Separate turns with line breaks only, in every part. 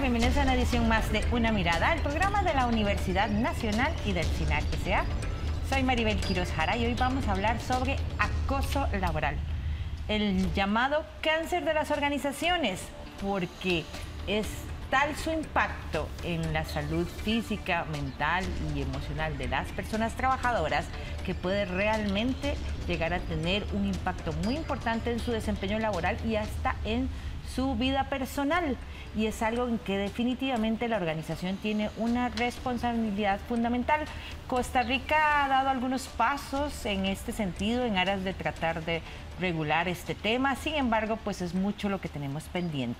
Bienvenidos a una edición más de Una Mirada, el programa de la Universidad Nacional y del SINAC S.A. Soy Maribel Quiroz Jara y hoy vamos a hablar sobre acoso laboral, el llamado cáncer de las organizaciones, porque es tal su impacto en la salud física, mental y emocional de las personas trabajadoras que puede realmente llegar a tener un impacto muy importante en su desempeño laboral y hasta en su vida personal. Y es algo en que definitivamente la organización tiene una responsabilidad fundamental. Costa Rica ha dado algunos pasos en este sentido en aras de tratar de regular este tema. Sin embargo, pues es mucho lo que tenemos pendiente.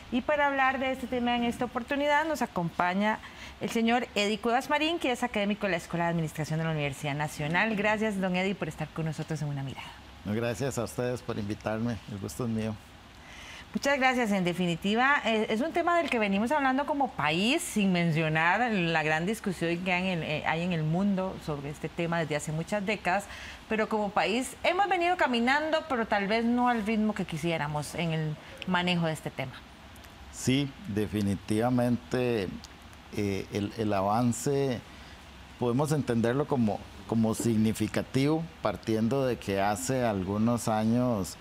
Y para hablar de este tema en esta oportunidad nos acompaña el señor Eddie Cuevas Marín, que es académico de la Escuela de Administración de la Universidad Nacional. Gracias, don Eddie, por estar con nosotros en Una Mirada.
Gracias a ustedes por invitarme, el gusto es mío.
Muchas gracias. En definitiva, es un tema del que venimos hablando como país, sin mencionar la gran discusión que hay en el mundo sobre este tema desde hace muchas décadas, pero como país hemos venido caminando, pero tal vez no al ritmo que quisiéramos en el manejo de este tema.
Sí, definitivamente el avance podemos entenderlo como significativo, partiendo de que hace algunos años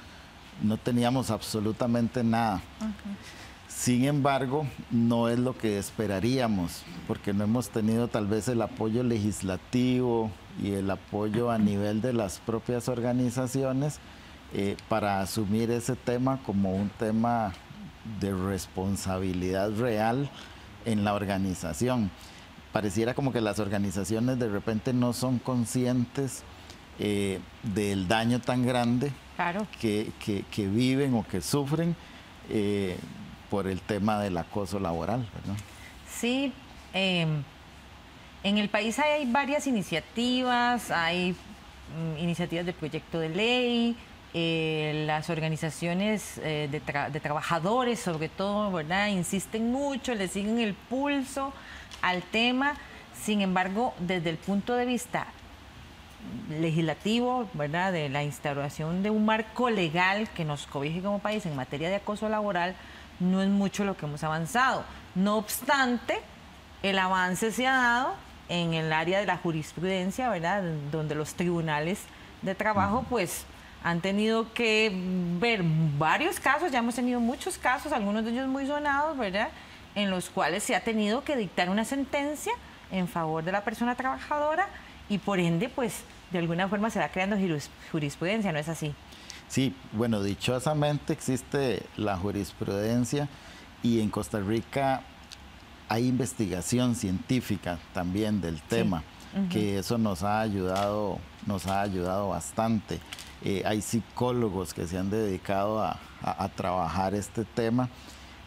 no teníamos absolutamente nada. Sin embargo, no es lo que esperaríamos, porque no hemos tenido tal vez el apoyo legislativo y el apoyo a nivel de las propias organizaciones para asumir ese tema como un tema de responsabilidad real en la organización. Pareciera como que las organizaciones de repente no son conscientes del daño tan grande que viven o que sufren por el tema del acoso laboral, ¿verdad?
Sí, en el país hay varias iniciativas, hay iniciativas de proyecto de ley, las organizaciones de trabajadores sobre todo, ¿verdad?, insisten mucho, le siguen el pulso al tema. Sin embargo, desde el punto de vista legislativo, ¿verdad?, de la instauración de un marco legal que nos cobije como país en materia de acoso laboral, no es mucho lo que hemos avanzado. No obstante, el avance se ha dado en el área de la jurisprudencia, ¿verdad?, donde los tribunales de trabajo pues han tenido que ver varios casos, ya hemos tenido muchos casos, algunos de ellos muy sonados, ¿verdad?, en los cuales se ha tenido que dictar una sentencia en favor de la persona trabajadora y por ende pues de alguna forma se va creando jurisprudencia, ¿no es así?
Sí, bueno, dichosamente existe la jurisprudencia y en Costa Rica hay investigación científica también del tema, que eso nos ha ayudado bastante. Hay psicólogos que se han dedicado a trabajar este tema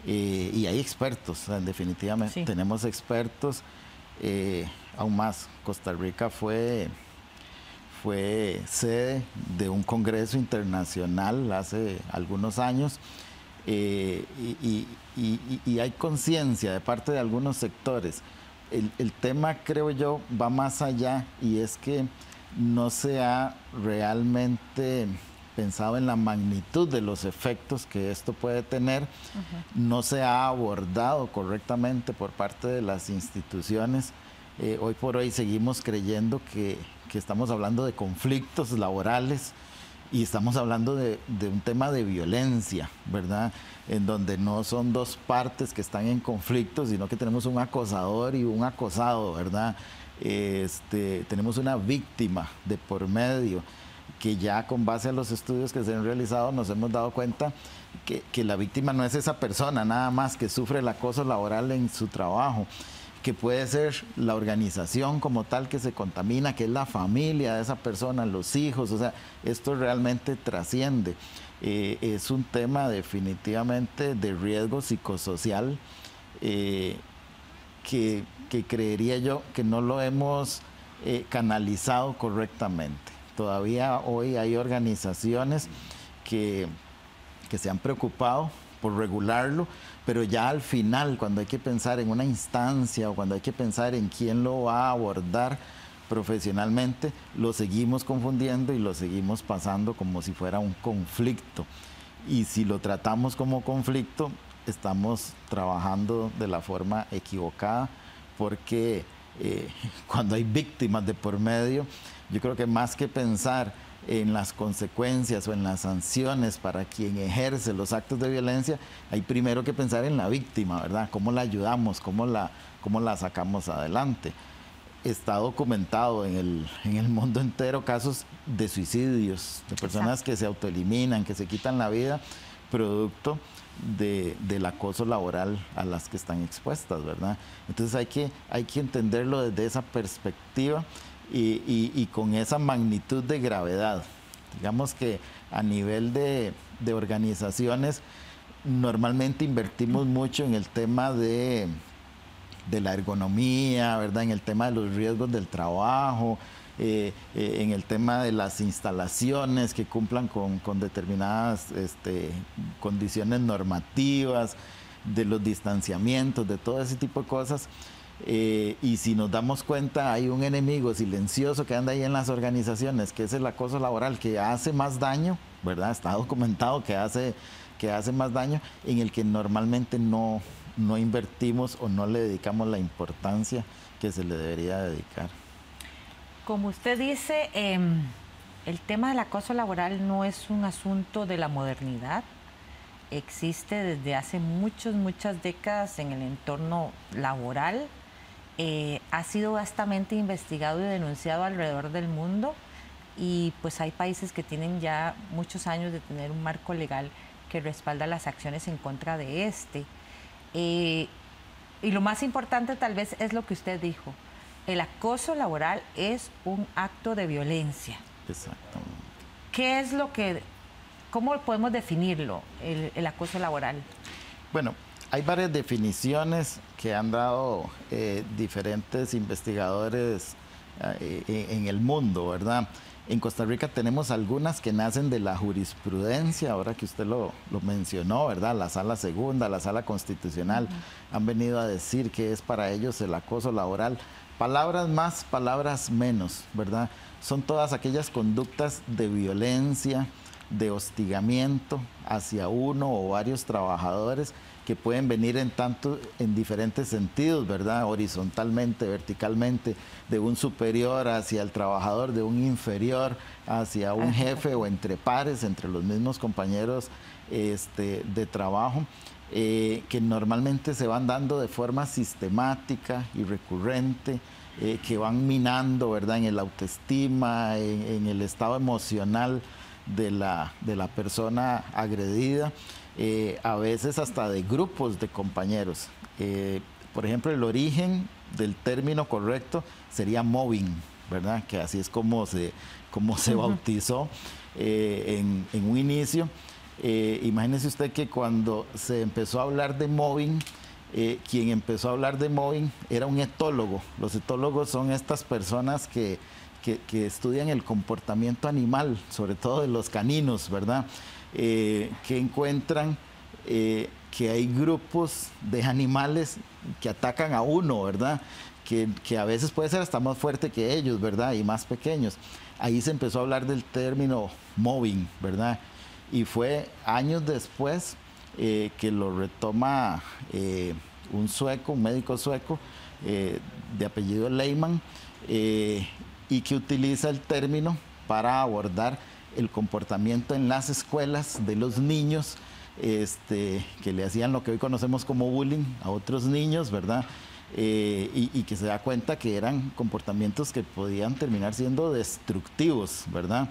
y hay expertos, definitivamente tenemos expertos, aún más. Costa Rica fue sede de un congreso internacional hace algunos años y hay conciencia de parte de algunos sectores. El tema, creo yo, va más allá y es que no se ha realmente pensado en la magnitud de los efectos que esto puede tener, no se ha abordado correctamente por parte de las instituciones. Hoy por hoy seguimos creyendo que estamos hablando de conflictos laborales y estamos hablando de un tema de violencia, ¿verdad?, en donde no son dos partes que están en conflicto, sino que tenemos un acosador y un acosado, ¿verdad? Tenemos una víctima de por medio, que ya con base a los estudios que se han realizado nos hemos dado cuenta que la víctima no es esa persona nada más que sufre el acoso laboral en su trabajo, que puede ser la organización como tal que se contamina, que es la familia de esa persona, los hijos. O sea, esto realmente trasciende. Es un tema definitivamente de riesgo psicosocial que creería yo que no lo hemos canalizado correctamente. Todavía hoy hay organizaciones que se han preocupado por regularlo, pero ya al final, cuando hay que pensar en una instancia o cuando hay que pensar en quién lo va a abordar profesionalmente, lo seguimos confundiendo y lo seguimos pasando como si fuera un conflicto. Y si lo tratamos como conflicto, estamos trabajando de la forma equivocada, porque cuando hay víctimas de por medio, yo creo que más que pensar en las consecuencias o en las sanciones para quien ejerce los actos de violencia, hay primero que pensar en la víctima, ¿verdad? ¿Cómo la ayudamos? ¿Cómo la sacamos adelante? Está documentado en el mundo entero casos de suicidios, de personas que se autoeliminan, que se quitan la vida, producto del acoso laboral a las que están expuestas, ¿verdad? Entonces hay que entenderlo desde esa perspectiva y con esa magnitud de gravedad. Digamos que a nivel de organizaciones, normalmente invertimos mucho en el tema de la ergonomía, ¿verdad? En el tema de los riesgos del trabajo, en el tema de las instalaciones que cumplan con determinadas condiciones normativas, de los distanciamientos, de todo ese tipo de cosas. Y si nos damos cuenta, hay un enemigo silencioso que anda ahí en las organizaciones, que es el acoso laboral, que hace más daño, ¿verdad? Está documentado que hace más daño, en el que normalmente no invertimos o no le dedicamos la importancia que se le debería dedicar.
Como usted dice, el tema del acoso laboral no es un asunto de la modernidad. Existe desde hace muchas décadas en el entorno laboral. Ha sido vastamente investigado y denunciado alrededor del mundo, y pues hay países que tienen ya muchos años de tener un marco legal que respalda las acciones en contra de este. Y lo más importante tal vez es lo que usted dijo: el acoso laboral es un acto de violencia.
Exactamente.
¿Qué es cómo podemos definirlo, el acoso laboral?
Bueno, hay varias definiciones que han dado diferentes investigadores en el mundo, ¿verdad? En Costa Rica tenemos algunas que nacen de la jurisprudencia, ahora que usted lo mencionó, ¿verdad? La Sala Segunda, la Sala Constitucional, han venido a decir que es para ellos el acoso laboral. Palabras más, palabras menos, ¿verdad? Son todas aquellas conductas de violencia, de hostigamiento hacia uno o varios trabajadores, que pueden venir en diferentes sentidos, ¿verdad? Horizontalmente, verticalmente, de un superior hacia el trabajador, de un inferior hacia un jefe, o entre pares, entre los mismos compañeros de trabajo, que normalmente se van dando de forma sistemática y recurrente, que van minando, ¿verdad?, en el autoestima, en el estado emocional de la persona agredida. A veces hasta de grupos de compañeros. Por ejemplo, el origen del término correcto sería mobbing, ¿verdad? Que así es como se bautizó en un inicio. Imagínese usted que cuando se empezó a hablar de mobbing, quien empezó a hablar de mobbing era un etólogo. Los etólogos son estas personas que estudian el comportamiento animal, sobre todo de los caninos, ¿verdad? Que encuentran que hay grupos de animales que atacan a uno, ¿verdad? Que a veces puede ser hasta más fuerte que ellos, ¿verdad? Y más pequeños. Ahí se empezó a hablar del término mobbing, ¿verdad? Y fue años después que lo retoma un médico sueco de apellido Lehmann, y que utiliza el término para abordar el comportamiento en las escuelas de los niños que le hacían lo que hoy conocemos como bullying a otros niños, ¿verdad? Y que se da cuenta que eran comportamientos que podían terminar siendo destructivos, ¿verdad?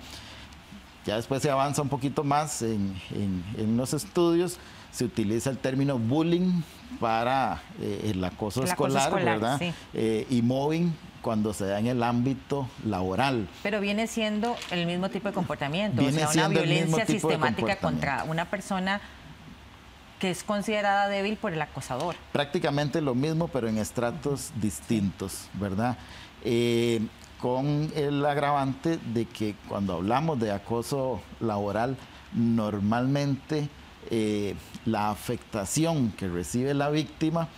Ya después se avanza un poquito más en los estudios, se utiliza el término bullying para el acoso escolar, ¿verdad? Sí. Y mobbing cuando se da en el ámbito laboral.
Pero viene siendo el mismo tipo de comportamiento, o sea, una violencia sistemática contra una persona que es considerada débil por el acosador.
Prácticamente lo mismo, pero en estratos distintos, ¿verdad? Con el agravante de que cuando hablamos de acoso laboral, normalmente la afectación que recibe la víctima,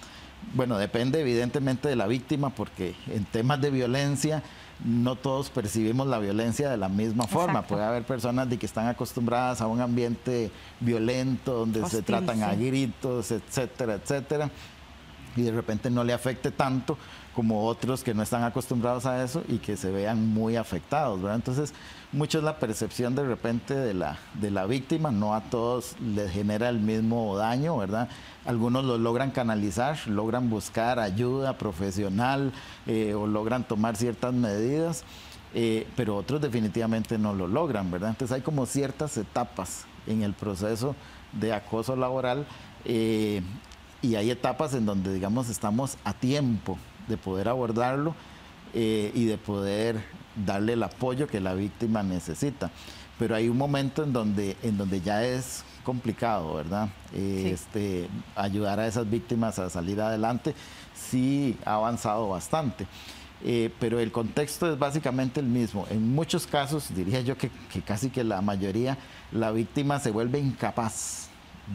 bueno, depende evidentemente de la víctima, porque en temas de violencia no todos percibimos la violencia de la misma forma.
Exacto.
Puede haber personas que están acostumbradas a un ambiente violento, donde
Hostil,
se tratan
sí.
a gritos, etcétera, etcétera, y de repente no le afecte tanto como otros que no están acostumbrados a eso y que se vean muy afectados, ¿verdad? Entonces, mucho es la percepción de repente de la víctima, no a todos les genera el mismo daño, ¿verdad? Algunos lo logran canalizar, logran buscar ayuda profesional o logran tomar ciertas medidas, pero otros definitivamente no lo logran, ¿verdad? Entonces hay como ciertas etapas en el proceso de acoso laboral y hay etapas en donde, digamos, estamos a tiempo de poder abordarlo y de poder darle el apoyo que la víctima necesita. Pero hay un momento en donde ya es complicado, ¿verdad? Sí. Ayudar a esas víctimas a salir adelante sí ha avanzado bastante. Pero el contexto es básicamente el mismo. En muchos casos, diría yo que casi que la mayoría, la víctima se vuelve incapaz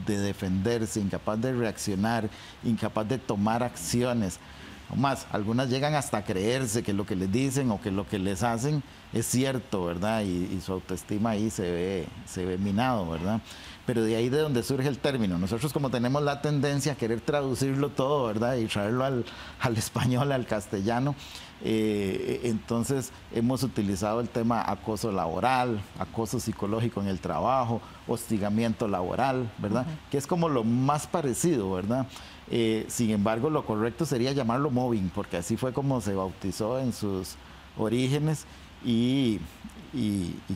de defenderse, incapaz de reaccionar, incapaz de tomar acciones. O más, algunas llegan hasta a creerse que lo que les dicen o que lo que les hacen es cierto, ¿verdad? Y su autoestima ahí se ve minado, ¿verdad? Pero de ahí de donde surge el término. Nosotros como tenemos la tendencia a querer traducirlo todo, ¿verdad? Y traerlo al español, al castellano, entonces hemos utilizado el tema acoso laboral, acoso psicológico en el trabajo, hostigamiento laboral, ¿verdad? Que es como lo más parecido, ¿verdad? Sin embargo, lo correcto sería llamarlo mobbing, porque así fue como se bautizó en sus orígenes y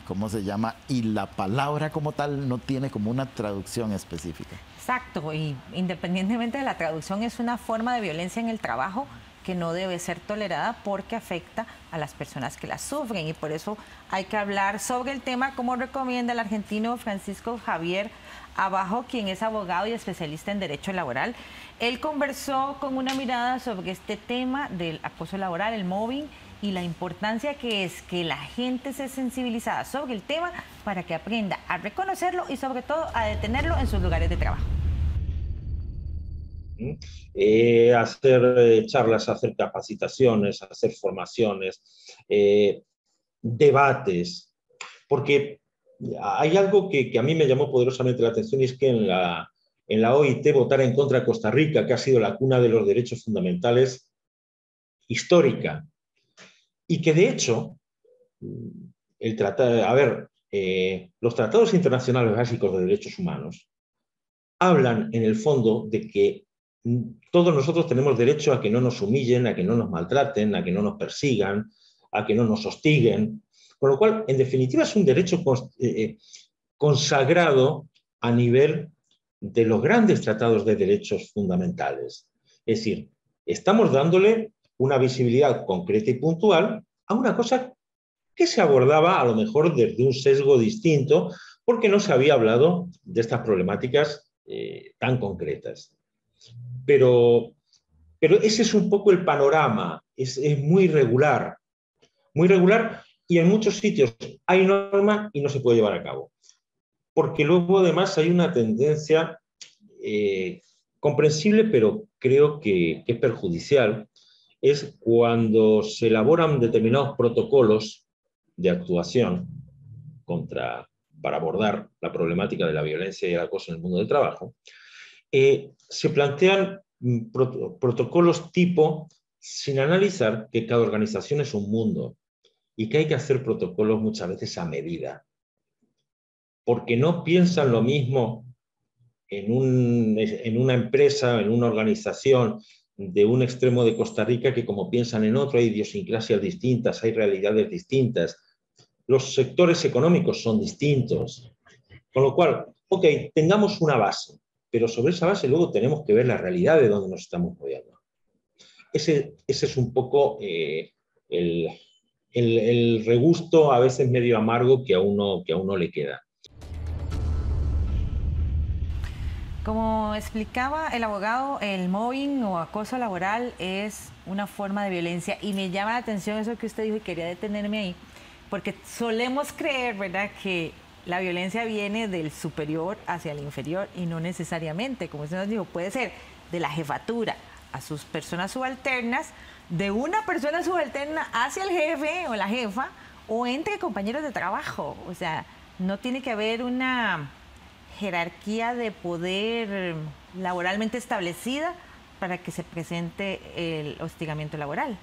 ¿cómo se llama? Y la palabra como tal no tiene como una traducción específica.
Exacto, y independientemente de la traducción, es una forma de violencia en el trabajo que no debe ser tolerada porque afecta a las personas que la sufren, y por eso hay que hablar sobre el tema, como recomienda el argentino Francisco Javier Abajo, quien es abogado y especialista en derecho laboral. Él conversó con Una Mirada sobre este tema del acoso laboral, el mobbing, y la importancia que es que la gente se sensibilizada sobre el tema para que aprenda a reconocerlo y sobre todo a detenerlo en sus lugares de trabajo.
Hacer charlas, hacer capacitaciones, hacer formaciones, debates, porque hay algo que a mí me llamó poderosamente la atención, y es que en la OIT votar en contra de Costa Rica, que ha sido la cuna de los derechos fundamentales histórica, y que de hecho, los tratados internacionales básicos de derechos humanos hablan en el fondo de que todos nosotros tenemos derecho a que no nos humillen, a que no nos maltraten, a que no nos persigan, a que no nos hostiguen. Con lo cual, en definitiva, es un derecho consagrado a nivel de los grandes tratados de derechos fundamentales. Es decir, estamos dándole una visibilidad concreta y puntual a una cosa que se abordaba a lo mejor desde un sesgo distinto, porque no se había hablado de estas problemáticas tan concretas. Pero ese es un poco el panorama, es muy irregular, y en muchos sitios hay norma y no se puede llevar a cabo. Porque luego además hay una tendencia comprensible, pero creo que es perjudicial, es cuando se elaboran determinados protocolos de actuación para abordar la problemática de la violencia y el acoso en el mundo del trabajo, se plantean protocolos tipo sin analizar que cada organización es un mundo y que hay que hacer protocolos muchas veces a medida, porque no piensan lo mismo en una empresa, en una organización de un extremo de Costa Rica que como piensan en otro. Hay idiosincrasias distintas, hay realidades distintas, los sectores económicos son distintos, con lo cual, ok, tengamos una base, pero sobre esa base luego tenemos que ver la realidad de donde nos estamos moviendo. Ese es un poco el regusto, a veces medio amargo, que a uno le queda.
Como explicaba el abogado, el mobbing o acoso laboral es una forma de violencia, y me llama la atención eso que usted dijo y quería detenerme ahí, porque solemos creer, ¿verdad?, que la violencia viene del superior hacia el inferior, y no necesariamente, como usted nos dijo, puede ser de la jefatura a sus personas subalternas, de una persona subalterna hacia el jefe o la jefa o entre compañeros de trabajo. O sea, no tiene que haber una jerarquía de poder laboralmente establecida para que se presente el hostigamiento laboral.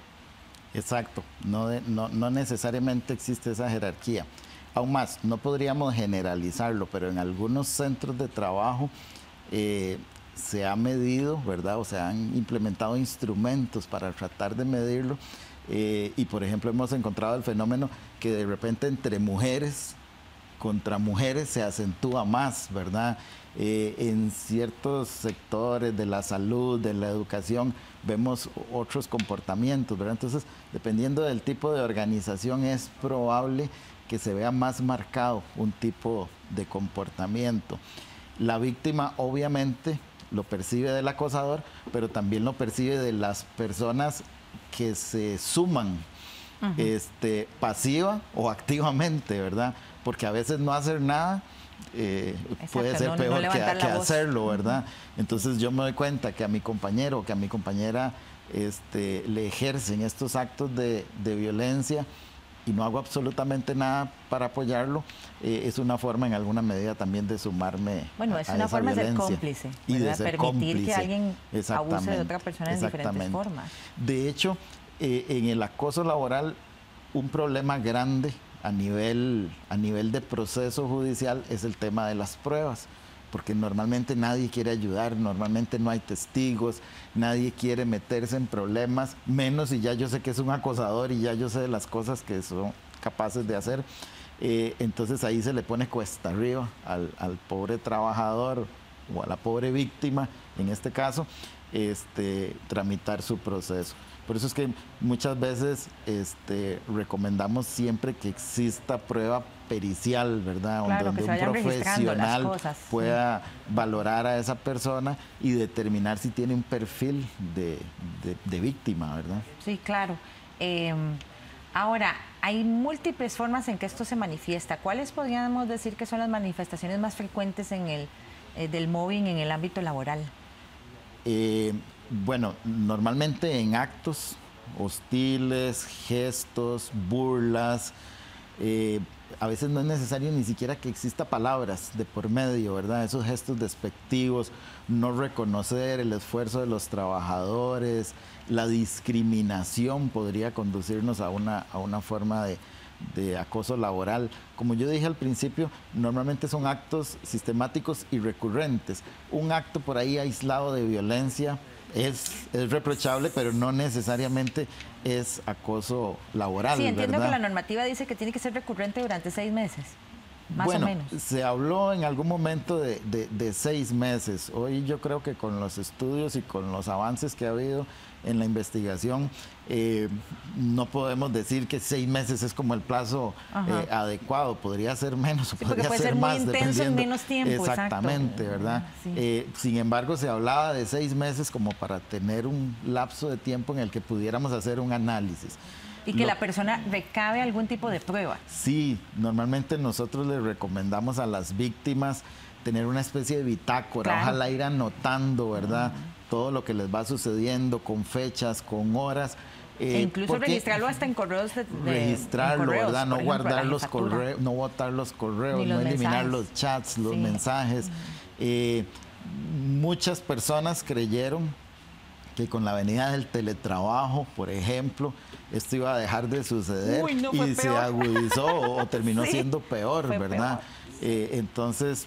Exacto, no necesariamente existe esa jerarquía. Aún más, no podríamos generalizarlo, pero en algunos centros de trabajo se ha medido, ¿verdad? O se han implementado instrumentos para tratar de medirlo. Y, por ejemplo, hemos encontrado el fenómeno que de repente entre mujeres contra mujeres se acentúa más, ¿verdad? En ciertos sectores de la salud, de la educación, vemos otros comportamientos, ¿verdad? Entonces, dependiendo del tipo de organización, es probable que se vea más marcado un tipo de comportamiento. La víctima, obviamente, lo percibe del acosador, pero también lo percibe de las personas que se suman, pasiva o activamente, ¿verdad? Porque a veces no hacer nada puede ser peor que hacerlo, ¿verdad? Entonces yo me doy cuenta que a mi compañero o que a mi compañera le ejercen estos actos de violencia y no hago absolutamente nada para apoyarlo, es una forma en alguna medida también de sumarme
a es una forma de ser cómplice,
y de ser
permitir
cómplice.
Que alguien abuse de otra persona en diferentes formas.
De hecho, en el acoso laboral, un problema grande a nivel de proceso judicial es el tema de las pruebas, porque normalmente nadie quiere ayudar, normalmente no hay testigos, nadie quiere meterse en problemas, menos si ya yo sé que es un acosador y ya yo sé de las cosas que son capaces de hacer. Entonces ahí se le pone cuesta arriba al pobre trabajador o a la pobre víctima, en este caso, tramitar su proceso. Por eso es que muchas veces recomendamos siempre que exista prueba pericial, ¿verdad?
Claro,
donde un profesional pueda valorar a esa persona y determinar si tiene un perfil de víctima, ¿verdad?
Sí, claro. Ahora, hay múltiples formas en que esto se manifiesta. ¿Cuáles podríamos decir que son las manifestaciones más frecuentes del mobbing en el ámbito laboral?
Bueno, normalmente en actos hostiles, gestos, burlas, a veces no es necesario ni siquiera que exista palabras de por medio, ¿verdad? Esos gestos despectivos, no reconocer el esfuerzo de los trabajadores, la discriminación podría conducirnos a una forma de acoso laboral. Como yo dije al principio, normalmente son actos sistemáticos y recurrentes. Un acto por ahí aislado de violencia es reprochable, pero no necesariamente es acoso laboral.
Sí, entiendo,
¿verdad?
Que la normativa dice que tiene que ser recurrente durante 6 meses, más o menos.
Se habló en algún momento de 6 meses. Hoy yo creo que con los estudios y con los avances que ha habido en la investigación, no podemos decir que 6 meses es como el plazo adecuado. Podría ser menos o podría ser más,
muy intenso en menos tiempo.
Exactamente,
exacto.
¿verdad? Sí. Sin embargo, se hablaba de 6 meses como para tener un lapso de tiempo en el que pudiéramos hacer un análisis.
Y que la persona recabe algún tipo de prueba.
Sí, normalmente nosotros les recomendamos a las víctimas tener una especie de bitácora, claro. Ojalá ir anotando, ¿verdad? Todo lo que les va sucediendo con fechas, con horas.
E incluso registrarlo hasta en correos.
Registrarlo, en correos, ¿verdad? No guardar los correos, no botar los correos, no eliminar los chats, los mensajes. Muchas personas creyeron que con la venida del teletrabajo, por ejemplo, esto iba a dejar de suceder.
Uy, no,
y se agudizó o terminó siendo peor, ¿verdad? Entonces,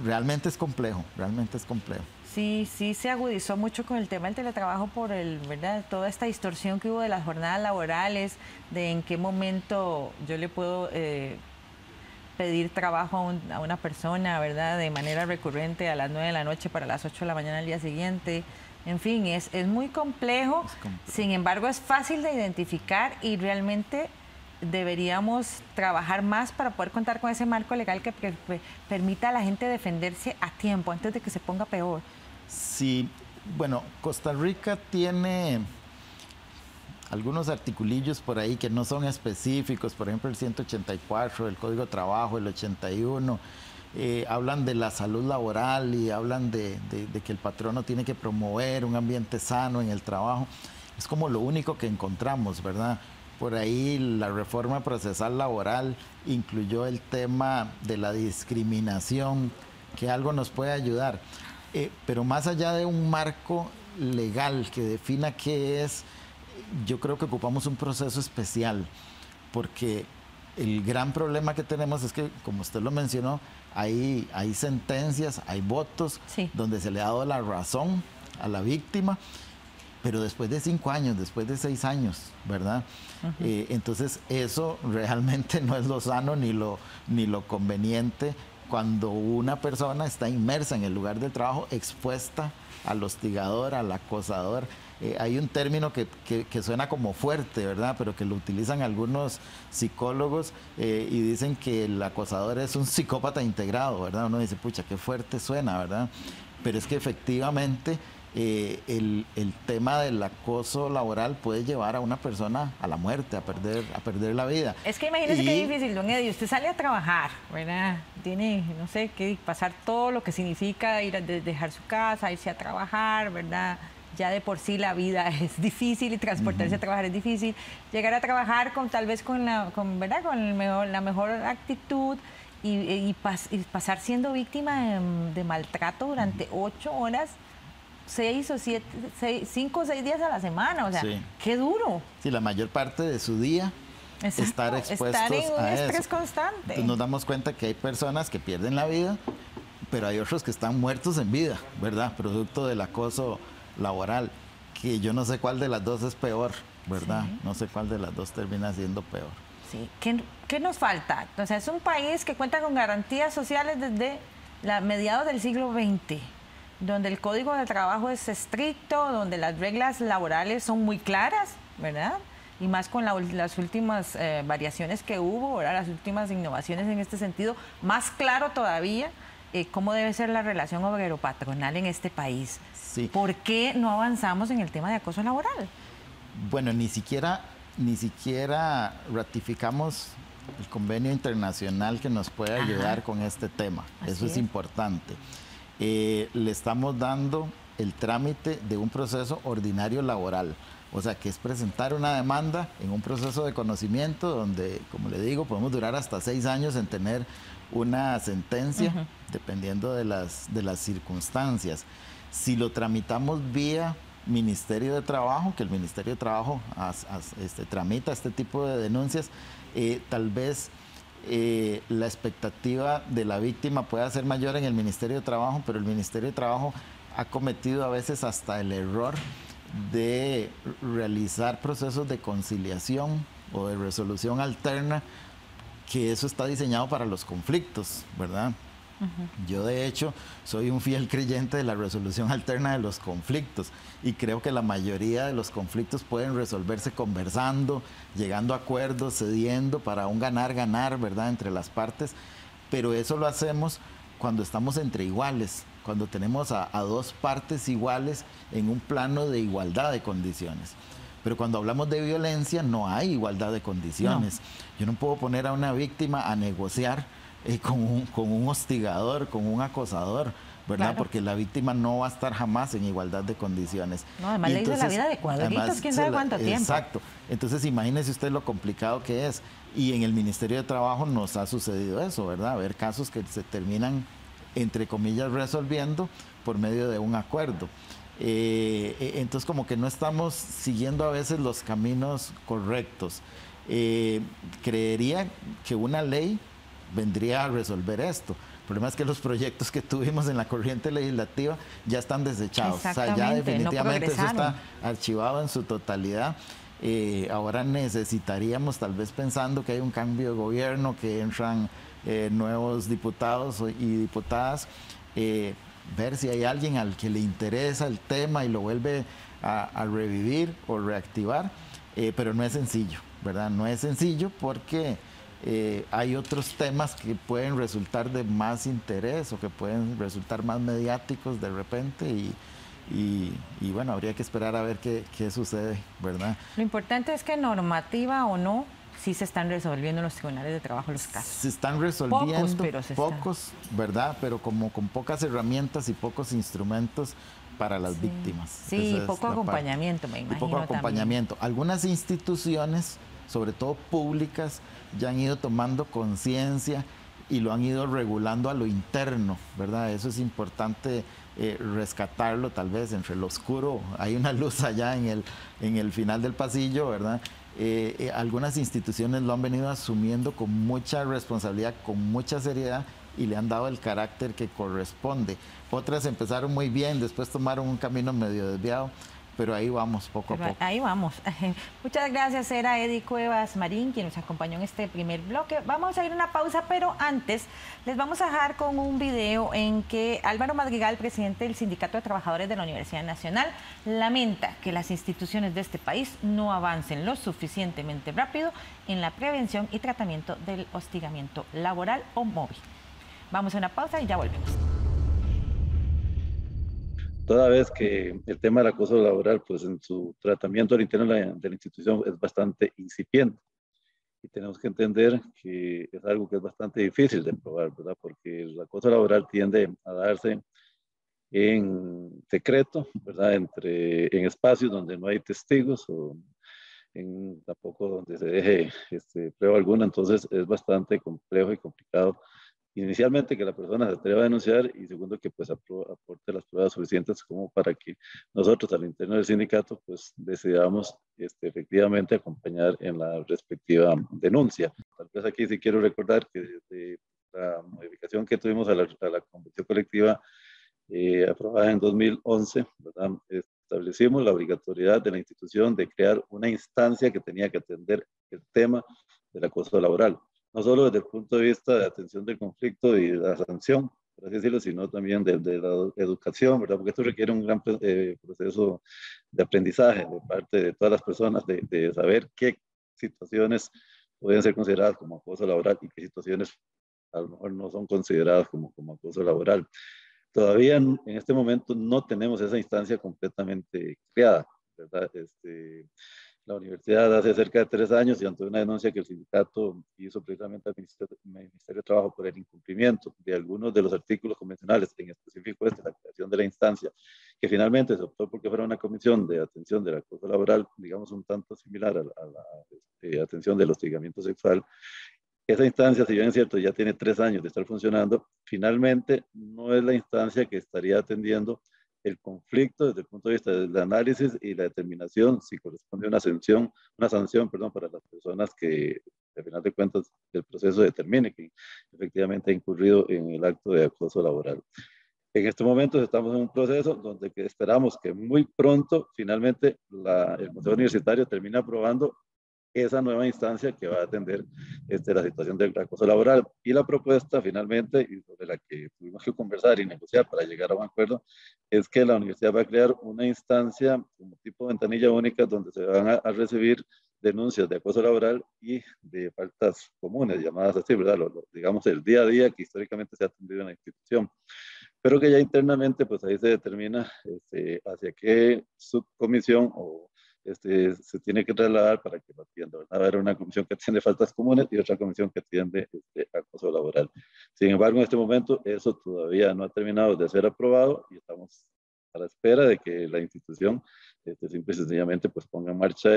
realmente es complejo, realmente es complejo.
Sí, sí se agudizó mucho con el tema del teletrabajo por ¿verdad? Toda esta distorsión que hubo de las jornadas laborales, de en qué momento yo le puedo pedir trabajo a una persona, ¿verdad? De manera recurrente a las 9 de la noche para las 8 de la mañana al día siguiente. En fin, es muy complejo, sin embargo es fácil de identificar y realmente deberíamos trabajar más para poder contar con ese marco legal que permita a la gente defenderse a tiempo, antes de que se ponga peor.
Sí, bueno, Costa Rica tiene algunos articulillos por ahí que no son específicos, por ejemplo el 184 del Código de Trabajo, el 81, hablan de la salud laboral y hablan de que el patrono tiene que promover un ambiente sano en el trabajo. es como lo único que encontramos, ¿verdad? Por ahí la reforma procesal laboral incluyó el tema de la discriminación, que algo nos puede ayudar. Pero más allá de un marco legal que defina qué es, yo creo que ocupamos un proceso especial, porque el gran problema que tenemos es que, como usted lo mencionó, hay sentencias, hay votos donde se le ha dado la razón a la víctima, pero después de 5 años, después de 6 años, ¿verdad? Entonces eso realmente no es lo sano ni lo conveniente cuando una persona está inmersa en el lugar de trabajo, expuesta al hostigador, al acosador. Hay un término que suena como fuerte, ¿verdad? Pero que lo utilizan algunos psicólogos y dicen que el acosador es un psicópata integrado, ¿verdad? Uno dice, pucha, qué fuerte suena, ¿verdad? Pero es que efectivamente el tema del acoso laboral puede llevar a una persona a la muerte, a perder la vida.
Es que imagínese qué difícil, don Eddie. Usted sale a trabajar, ¿verdad? Tiene, no sé, que pasar todo lo que significa dejar su casa, irse a trabajar, ¿verdad? Ya de por sí la vida es difícil y transportarse a trabajar es difícil. Llegar a trabajar tal vez con la mejor actitud y pasar siendo víctima de maltrato durante 8 horas, 6 o 7, 5 o 6 días a la semana. O sea, qué duro.
Sí, la mayor parte de su día estar expuestos
estar en un estrés
eso.
constante.
Entonces nos damos cuenta que hay personas que pierden la vida, pero hay otros que están muertos en vida, ¿verdad? Producto del acoso laboral, que yo no sé cuál de las dos es peor, ¿verdad? No sé cuál de las dos termina siendo peor.
Sí. ¿Qué nos falta? O sea, es un país que cuenta con garantías sociales desde mediados del siglo XX, donde el Código de Trabajo es estricto, donde las reglas laborales son muy claras, ¿verdad? Y más con las últimas variaciones que hubo, ¿verdad? Las últimas innovaciones en este sentido, más claro todavía cómo debe ser la relación obrero-patronal en este país.
Sí.
¿Por qué no avanzamos en el tema de acoso laboral?
Bueno, ni siquiera ratificamos el convenio internacional que nos puede ayudar con este tema. Eso es importante. Le estamos dando el trámite de un proceso ordinario laboral, o sea, que es presentar una demanda en un proceso de conocimiento donde, como le digo, podemos durar hasta 6 años en tener una sentencia, dependiendo de las circunstancias. Si lo tramitamos vía Ministerio de Trabajo, que el Ministerio de Trabajo tramita este tipo de denuncias, tal vez la expectativa de la víctima pueda ser mayor en el Ministerio de Trabajo, pero el Ministerio de Trabajo ha cometido a veces hasta el error de realizar procesos de conciliación o de resolución alterna, que eso está diseñado para los conflictos, ¿verdad? Yo, de hecho, soy un fiel creyente de la resolución alterna de los conflictos y creo que la mayoría de los conflictos pueden resolverse conversando, llegando a acuerdos, cediendo para un ganar-ganar, ¿verdad?, entre las partes, pero eso lo hacemos cuando estamos entre iguales, cuando tenemos a dos partes iguales en un plano de igualdad de condiciones. Pero cuando hablamos de violencia no hay igualdad de condiciones. No. Yo no puedo poner a una víctima a negociar con un hostigador, con un acosador, ¿verdad? Claro. Porque la víctima no va a estar jamás en igualdad de condiciones.
No, además le hizo la vida de cuadritos, quién sabe cuánto tiempo.
Exacto. Entonces imagínese usted lo complicado que es. Y en el Ministerio de Trabajo nos ha sucedido eso, ¿verdad? Haber casos que se terminan, entre comillas, resolviendo por medio de un acuerdo. Entonces como que no estamos siguiendo a veces los caminos correctos. Creería que una ley vendría a resolver esto. El problema es que los proyectos que tuvimos en la corriente legislativa ya están desechados. O sea, ya definitivamente no eso está archivado en su totalidad. Ahora necesitaríamos, tal vez pensando que hay un cambio de gobierno, que entran nuevos diputados y diputadas, ver si hay alguien al que le interesa el tema y lo vuelve a revivir o reactivar, pero no es sencillo, ¿verdad? No es sencillo porque hay otros temas que pueden resultar de más interés o que pueden resultar más mediáticos de repente y bueno, habría que esperar a ver qué sucede, ¿verdad?
Lo importante es que normativa o no, sí se están resolviendo en los tribunales de trabajo los casos.
Se están resolviendo, pocos, ¿verdad? Pero como con pocas herramientas y pocos instrumentos, para las
sí.
víctimas.
Sí, poco acompañamiento, me imagino.
Poco acompañamiento. También. Algunas instituciones, sobre todo públicas, ya han ido tomando conciencia y lo han ido regulando a lo interno, ¿verdad? Eso es importante rescatarlo, tal vez entre lo oscuro, hay una luz allá en el final del pasillo, ¿verdad? Algunas instituciones lo han venido asumiendo con mucha responsabilidad, con mucha seriedad, y le han dado el carácter que corresponde. Otras empezaron muy bien, después tomaron un camino medio desviado, pero ahí vamos, poco a poco.
Ahí vamos. Muchas gracias, era Eddie Cuevas Marín, quien nos acompañó en este primer bloque. Vamos a ir a una pausa, pero antes les vamos a dejar con un video en que Álvaro Madrigal, presidente del Sindicato de Trabajadores de la Universidad Nacional, lamenta que las instituciones de este país no avancen lo suficientemente rápido en la prevención y tratamiento del hostigamiento laboral o MOVI. Vamos a una pausa y ya volvemos.
Toda vez que el tema del acoso laboral, pues en su tratamiento al interno de la institución es bastante incipiente. Y tenemos que entender que es algo que es bastante difícil de probar, ¿verdad? Porque el acoso laboral tiende a darse en secreto, ¿verdad? En espacios donde no hay testigos o tampoco donde se deje prueba alguna. Entonces es bastante complejo y complicado. Inicialmente que la persona se atreva a denunciar y segundo que pues aporte las pruebas suficientes como para que nosotros al interno del sindicato pues decidamos efectivamente acompañar en la respectiva denuncia. Tal vez aquí sí quiero recordar que desde la modificación que tuvimos a la convención colectiva aprobada en 2011, ¿verdad? Establecimos la obligatoriedad de la institución de crear una instancia que tenía que atender el tema del acoso laboral. No solo desde el punto de vista de atención del conflicto y la sanción, por así decirlo, sino también de la educación, ¿verdad? Porque esto requiere un gran proceso de aprendizaje de parte de todas las personas, de saber qué situaciones pueden ser consideradas como acoso laboral y qué situaciones a lo mejor no son consideradas como acoso laboral. Todavía en este momento no tenemos esa instancia completamente creada, ¿verdad? La universidad hace cerca de 3 años y ante una denuncia que el sindicato hizo precisamente al Ministerio de Trabajo por el incumplimiento de algunos de los artículos convencionales, en específico la creación de la instancia, que finalmente se optó porque fuera una comisión de atención del acoso laboral, digamos un tanto similar a la atención del hostigamiento sexual. Esa instancia, si bien es cierto, ya tiene 3 años de estar funcionando, finalmente no es la instancia que estaría atendiendo el conflicto desde el punto de vista del análisis y la determinación si corresponde una sanción para las personas que, al final de cuentas, el proceso determine que efectivamente ha incurrido en el acto de acoso laboral. En este momento estamos en un proceso donde esperamos que muy pronto, finalmente, el Consejo Universitario termine aprobando esa nueva instancia que va a atender la situación del acoso laboral. Y la propuesta finalmente, y sobre la que tuvimos que conversar y negociar para llegar a un acuerdo, es que la universidad va a crear una instancia como tipo ventanilla única donde se van a recibir denuncias de acoso laboral y de faltas comunes, llamadas así, ¿verdad? Digamos el día a día que históricamente se ha atendido en la institución. Pero que ya internamente, pues ahí se determina hacia qué subcomisión o se tiene que trasladar para que lo atienda. Va a haber una comisión que atiende faltas comunes y otra comisión que atiende acoso laboral. Sin embargo, en este momento eso todavía no ha terminado de ser aprobado y estamos a la espera de que la institución simple y sencillamente pues ponga en marcha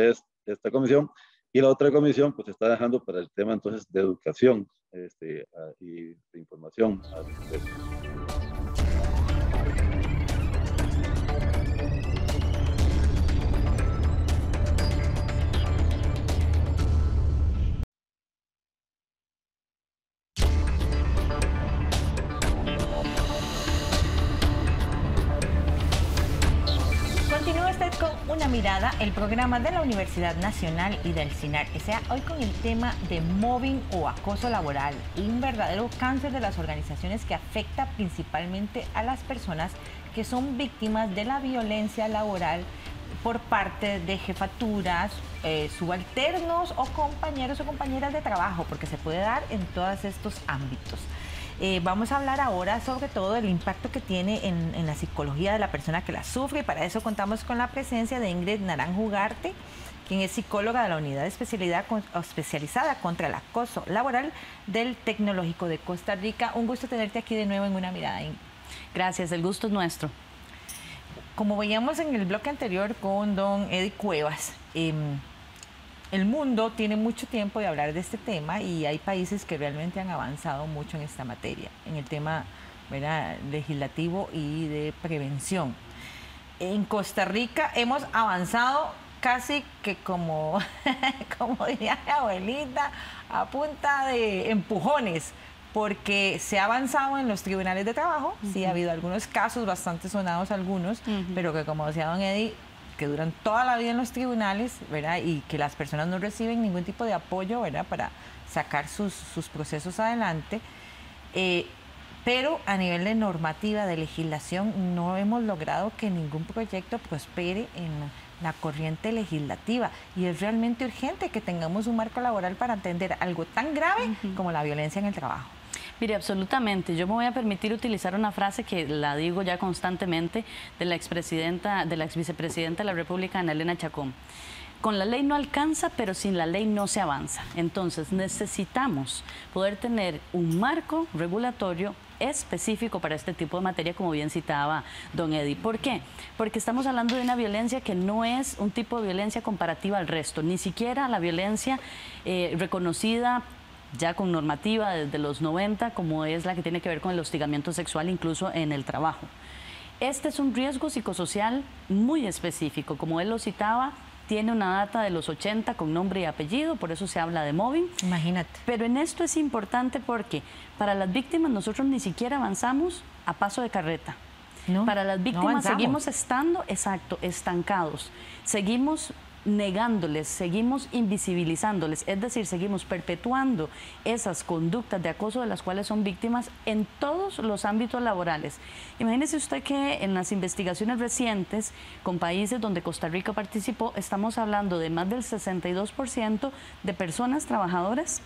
esta comisión. Y la otra comisión pues está dejando para el tema entonces de educación y de información.
Una mirada, el programa de la Universidad Nacional y del CINAR S.A. hoy con el tema de mobbing o acoso laboral, un verdadero cáncer de las organizaciones que afecta principalmente a las personas que son víctimas de la violencia laboral por parte de jefaturas, subalternos o compañeros o compañeras de trabajo, porque se puede dar en todos estos ámbitos. Vamos a hablar ahora sobre todo del impacto que tiene en la psicología de la persona que la sufre, y para eso contamos con la presencia de Ingrid Naranjo Ugarte, quien es psicóloga de la Unidad Especializada contra el Acoso Laboral del Tecnológico de Costa Rica. Un gusto tenerte aquí de nuevo en Una Mirada, Ingrid.
Gracias, el gusto es nuestro.
como veíamos en el bloque anterior con don Eddie Cuevas, el mundo tiene mucho tiempo de hablar de este tema y hay países que realmente han avanzado mucho en esta materia, en el tema, ¿verdad?, legislativo y de prevención. En Costa Rica hemos avanzado casi que como diría mi abuelita, a punta de empujones, porque se ha avanzado en los tribunales de trabajo. Sí, ha habido algunos casos, bastante sonados algunos, pero que, como decía don Eddie, que duran toda la vida en los tribunales, ¿verdad? Y que las personas no reciben ningún tipo de apoyo, ¿verdad?, para sacar sus procesos adelante. Pero a nivel de normativa, de legislación, no hemos logrado que ningún proyecto prospere en la corriente legislativa. Y es realmente urgente que tengamos un marco laboral para atender algo tan grave como la violencia en el trabajo.
Mire, absolutamente. Yo me voy a permitir utilizar una frase que la digo ya constantemente de la exvicepresidenta de la República, Ana Elena Chacón. Con la ley no alcanza, pero sin la ley no se avanza. Entonces necesitamos poder tener un marco regulatorio específico para este tipo de materia, como bien citaba don Eddie. ¿Por qué? Porque estamos hablando de una violencia que no es un tipo de violencia comparativa al resto, ni siquiera la violencia reconocida ya con normativa desde los 90, como es la que tiene que ver con el hostigamiento sexual, incluso en el trabajo. Este es un riesgo psicosocial muy específico, como él lo citaba, tiene una data de los 80 con nombre y apellido, por eso se habla de mobbing.
Imagínate.
Pero en esto es importante porque para las víctimas nosotros ni siquiera avanzamos a paso de carreta. No, para las víctimas seguimos estando, estancados. Seguimos negándoles, seguimos invisibilizándoles, es decir, seguimos perpetuando esas conductas de acoso de las cuales son víctimas en todos los ámbitos laborales. Imagínese usted que en las investigaciones recientes con países donde Costa Rica participó, estamos hablando de más del 62% de personas trabajadoras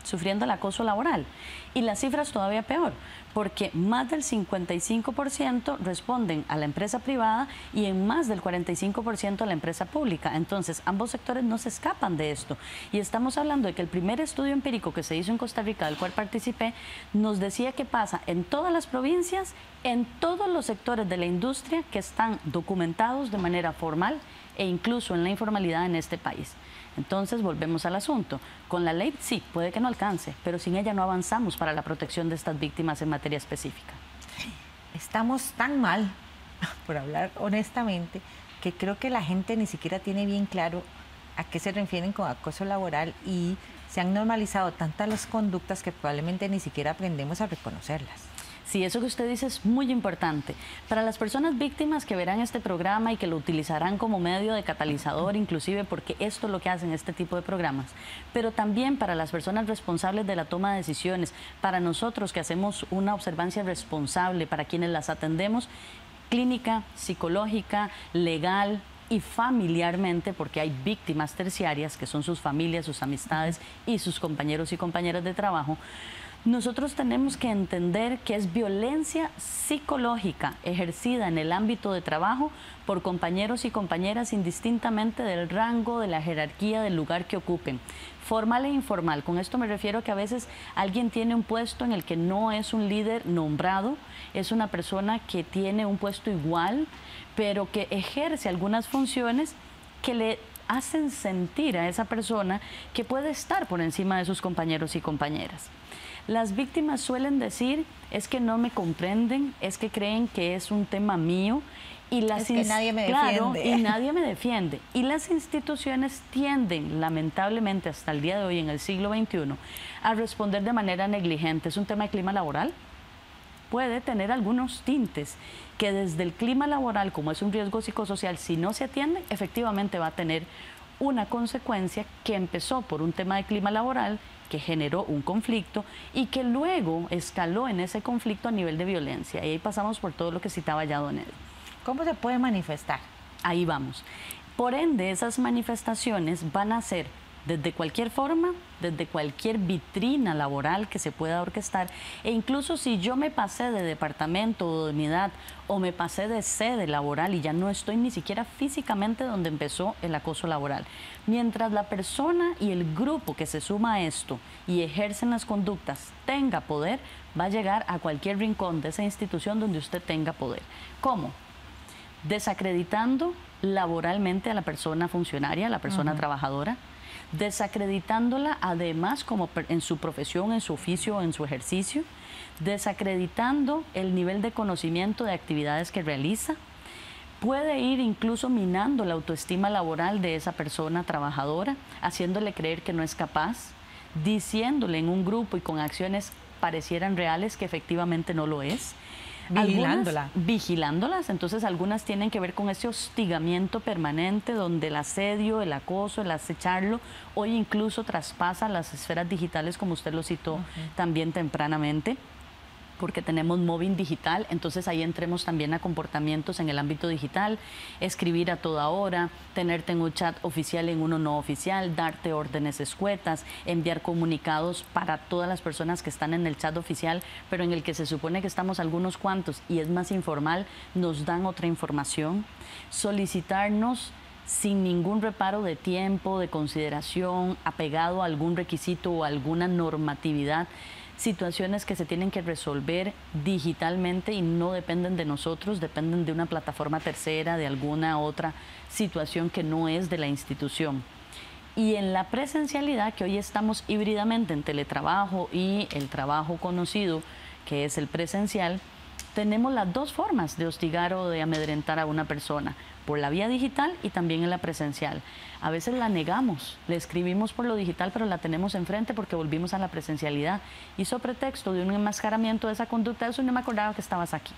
sufriendo el acoso laboral. Y las cifras todavía peor, porque más del 55% responden a la empresa privada y en más del 45% a la empresa pública. Entonces, ambos sectores no se escapan de esto. Y estamos hablando de que el primer estudio empírico que se hizo en Costa Rica, del cual participé, nos decía que pasa en todas las provincias, en todos los sectores de la industria que están documentados de manera formal e incluso en la informalidad en este país. Entonces, volvemos al asunto. Con la ley, sí, puede que no alcance, pero sin ella no avanzamos para la protección de estas víctimas en materia específica.
Estamos tan mal, por hablar honestamente, que creo que la gente ni siquiera tiene bien claro a qué se refieren con acoso laboral y se han normalizado tantas las conductas que probablemente ni siquiera aprendemos a reconocerlas.
Sí, eso que usted dice es muy importante. Para las personas víctimas que verán este programa y que lo utilizarán como medio de catalizador, inclusive porque esto es lo que hacen este tipo de programas, pero también para las personas responsables de la toma de decisiones, para nosotros que hacemos una observancia responsable, para quienes las atendemos, clínica, psicológica, legal y familiarmente, porque hay víctimas terciarias que son sus familias, sus amistades y sus compañeros y compañeras de trabajo. Nosotros tenemos que entender que es violencia psicológica ejercida en el ámbito de trabajo por compañeros y compañeras indistintamente del rango, de la jerarquía, del lugar que ocupen, formal e informal. Con esto me refiero a que a veces alguien tiene un puesto en el que no es un líder nombrado, es una persona que tiene un puesto igual, pero que ejerce algunas funciones que le hacen sentir a esa persona que puede estar por encima de sus compañeros y compañeras. Las víctimas suelen decir, es que no me comprenden, es que creen que es un tema mío y
es que nadie me defiende.
Y nadie me defiende. Y las instituciones tienden, lamentablemente hasta el día de hoy, en el siglo XXI, a responder de manera negligente. Es un tema de clima laboral. Puede tener algunos tintes que desde el clima laboral, como es un riesgo psicosocial, si no se atiende, efectivamente va a tener una consecuencia que empezó por un tema de clima laboral, que generó un conflicto y que luego escaló en ese conflicto a nivel de violencia. Y ahí pasamos por todo lo que citaba ya don Eddie.
¿Cómo se puede manifestar?
Ahí vamos. Por ende, esas manifestaciones van a ser desde cualquier forma, desde cualquier vitrina laboral que se pueda orquestar, e incluso si yo me pasé de departamento o de unidad o me pasé de sede laboral y ya no estoy ni siquiera físicamente donde empezó el acoso laboral. Mientras la persona y el grupo que se suma a esto y ejercen las conductas tenga poder, va a llegar a cualquier rincón de esa institución donde usted tenga poder. ¿Cómo? desacreditando laboralmente a la persona funcionaria, a la persona trabajadora, desacreditándola además como en su profesión, en su oficio, en su ejercicio, desacreditando el nivel de conocimiento de actividades que realiza. Puede ir incluso minando la autoestima laboral de esa persona trabajadora, haciéndole creer que no es capaz, diciéndole en un grupo y con acciones parecieran reales que efectivamente no lo es. Vigilándolas. Entonces algunas tienen que ver con ese hostigamiento permanente donde el asedio, el acoso, el acecharlo hoy incluso traspasa las esferas digitales, como usted lo citó también tempranamente, porque tenemos mobbing digital. Entonces ahí entremos también a comportamientos en el ámbito digital, escribir a toda hora, tenerte en un chat oficial, en uno no oficial, darte órdenes escuetas, enviar comunicados para todas las personas que están en el chat oficial, pero en el que se supone que estamos algunos cuantos y es más informal, nos dan otra información, solicitarnos sin ningún reparo de tiempo, de consideración, apegado a algún requisito o alguna normatividad, situaciones que se tienen que resolver digitalmente y no dependen de nosotros, dependen de una plataforma tercera, de alguna otra situación que no es de la institución. Y en la presencialidad, que hoy estamos híbridamente en teletrabajo y el trabajo conocido, que es el presencial, tenemos las dos formas de hostigar o de amedrentar a una persona, por la vía digital y también en la presencial. A veces la negamos, le escribimos por lo digital, pero la tenemos enfrente porque volvimos a la presencialidad. Hizo pretexto de un enmascaramiento de esa conducta, eso no me acordaba que estabas aquí.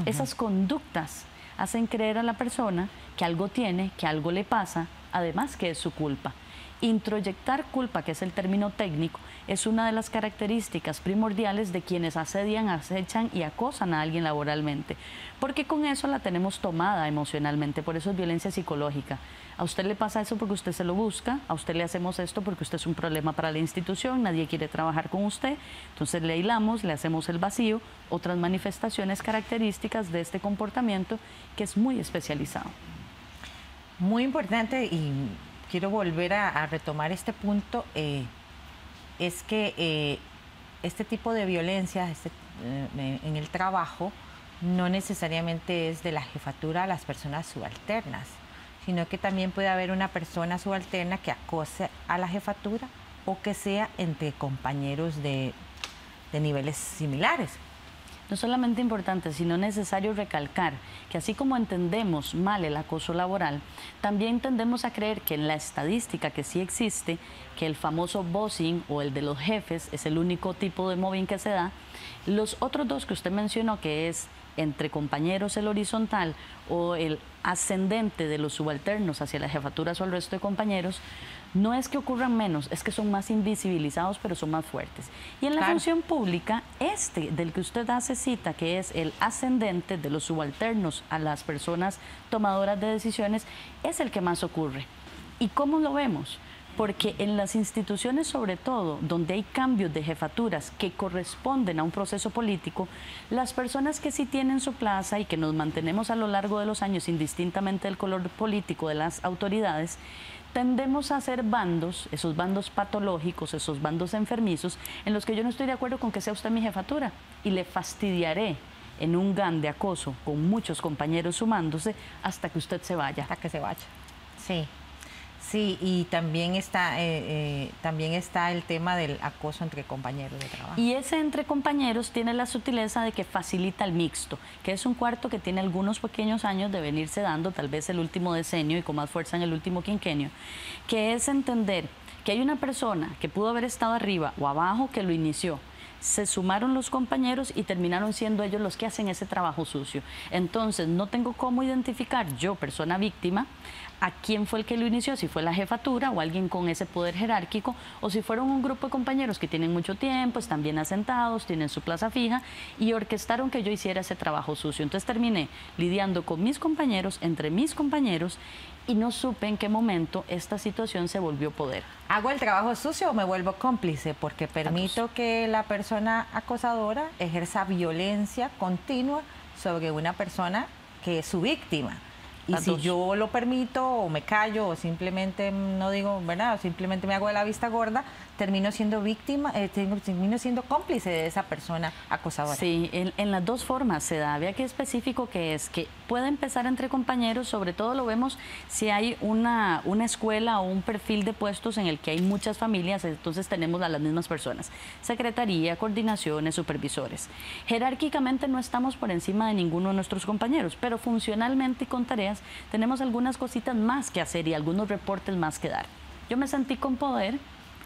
Esas conductas hacen creer a la persona que algo tiene, que algo le pasa, además que es su culpa. Introyectar culpa, que es el término técnico, es una de las características primordiales de quienes asedian, acechan y acosan a alguien laboralmente, porque con eso la tenemos tomada emocionalmente, por eso es violencia psicológica. A usted le pasa eso porque usted se lo busca, a usted le hacemos esto porque usted es un problema para la institución, nadie quiere trabajar con usted, entonces le aislamos, le hacemos el vacío, otras manifestaciones características de este comportamiento que es muy especializado.
Muy importante, y quiero volver a retomar este punto, es que este tipo de violencia en el trabajo no necesariamente es de la jefatura a las personas subalternas, sino que también puede haber una persona subalterna que acose a la jefatura o que sea entre compañeros de niveles similares.
No solamente importante, sino necesario recalcar que así como entendemos mal el acoso laboral, también tendemos a creer que en la estadística que sí existe, que el famoso bossing o el de los jefes es el único tipo de mobbing que se da, los otros dos que usted mencionó, que es entre compañeros el horizontal o el ascendente de los subalternos hacia las jefaturas o el resto de compañeros, no es que ocurran menos, es que son más invisibilizados, pero son más fuertes. Y en la función pública, del que usted hace cita, que es el ascendente de los subalternos a las personas tomadoras de decisiones, es el que más ocurre. ¿Y cómo lo vemos? Porque en las instituciones, sobre todo, donde hay cambios de jefaturas que corresponden a un proceso político, las personas que sí tienen su plaza y que nos mantenemos a lo largo de los años, indistintamente del color político de las autoridades, tendemos a hacer bandos, esos bandos patológicos, esos bandos enfermizos, en los que yo no estoy de acuerdo con que sea usted mi jefatura y le fastidiaré en un GAN de acoso con muchos compañeros sumándose hasta que usted se vaya.
Hasta que se vaya, sí. Sí, y también está el tema del acoso entre compañeros de trabajo.
Y ese entre compañeros tiene la sutileza de que facilita el mixto, que es un cuarto que tiene algunos pequeños años de venirse dando, tal vez el último decenio y con más fuerza en el último quinquenio, que es entender que hay una persona que pudo haber estado arriba o abajo que lo inició. Se sumaron los compañeros y terminaron siendo ellos los que hacen ese trabajo sucio. Entonces, no tengo cómo identificar yo, persona víctima, a quién fue el que lo inició, si fue la jefatura o alguien con ese poder jerárquico, o si fueron un grupo de compañeros que tienen mucho tiempo, están bien asentados, tienen su plaza fija y orquestaron que yo hiciera ese trabajo sucio. Entonces terminé lidiando con mis compañeros, entre mis compañeros, y no supe en qué momento esta situación se volvió poder.
¿Hago el trabajo sucio o me vuelvo cómplice? Porque permito que la persona acosadora ejerza violencia continua sobre una persona que es su víctima. Y si yo lo permito o me callo o simplemente no digo, ¿verdad? O simplemente me hago de la vista gorda, termino siendo víctima, termino siendo cómplice de esa persona acosadora.
Sí, en las dos formas se da. Vea qué específico que es, que puede empezar entre compañeros, sobre todo lo vemos si hay una escuela o un perfil de puestos en el que hay muchas familias, entonces tenemos a las mismas personas, secretaría, coordinaciones, supervisores. Jerárquicamente no estamos por encima de ninguno de nuestros compañeros, pero funcionalmente y con tareas tenemos algunas cositas más que hacer y algunos reportes más que dar. Yo me sentí con poder,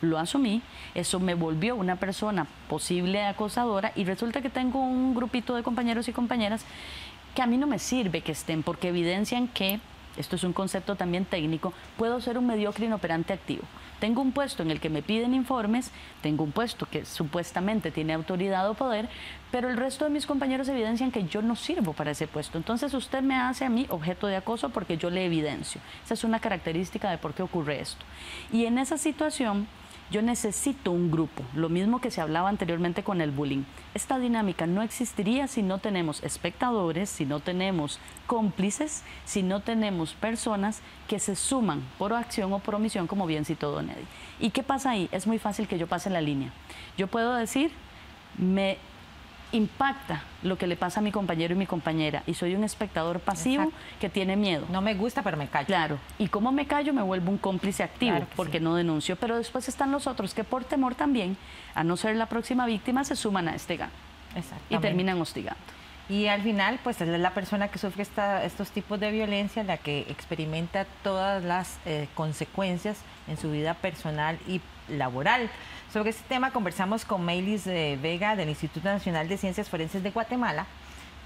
lo asumí, eso me volvió una persona posible acosadora y resulta que tengo un grupito de compañeros y compañeras que a mí no me sirve que estén porque evidencian que, esto es un concepto también técnico, puedo ser un mediocre inoperante activo. Tengo un puesto en el que me piden informes, tengo un puesto que supuestamente tiene autoridad o poder, pero el resto de mis compañeros evidencian que yo no sirvo para ese puesto. Entonces usted me hace a mí objeto de acoso porque yo le evidencio. Esa es una característica de por qué ocurre esto. Y en esa situación yo necesito un grupo, lo mismo que se hablaba anteriormente con el bullying. Esta dinámica no existiría si no tenemos espectadores, si no tenemos cómplices, si no tenemos personas que se suman por acción o por omisión, como bien citó Don Eddie. ¿Y qué pasa ahí? Es muy fácil que yo pase la línea. Yo puedo decir, me impacta lo que le pasa a mi compañero y mi compañera y soy un espectador pasivo. Exacto. Que tiene miedo.
No me gusta, pero me callo.
Claro, y como me callo me vuelvo un cómplice activo, claro porque sí. No denuncio, pero después están los otros que por temor también a no ser la próxima víctima se suman a este gang y terminan hostigando.
Y al final, pues es la persona que sufre estos tipos de violencia la que experimenta todas las consecuencias en su vida personal y laboral. Sobre este tema conversamos con Maylis Vega del Instituto Nacional de Ciencias Forenses de Guatemala,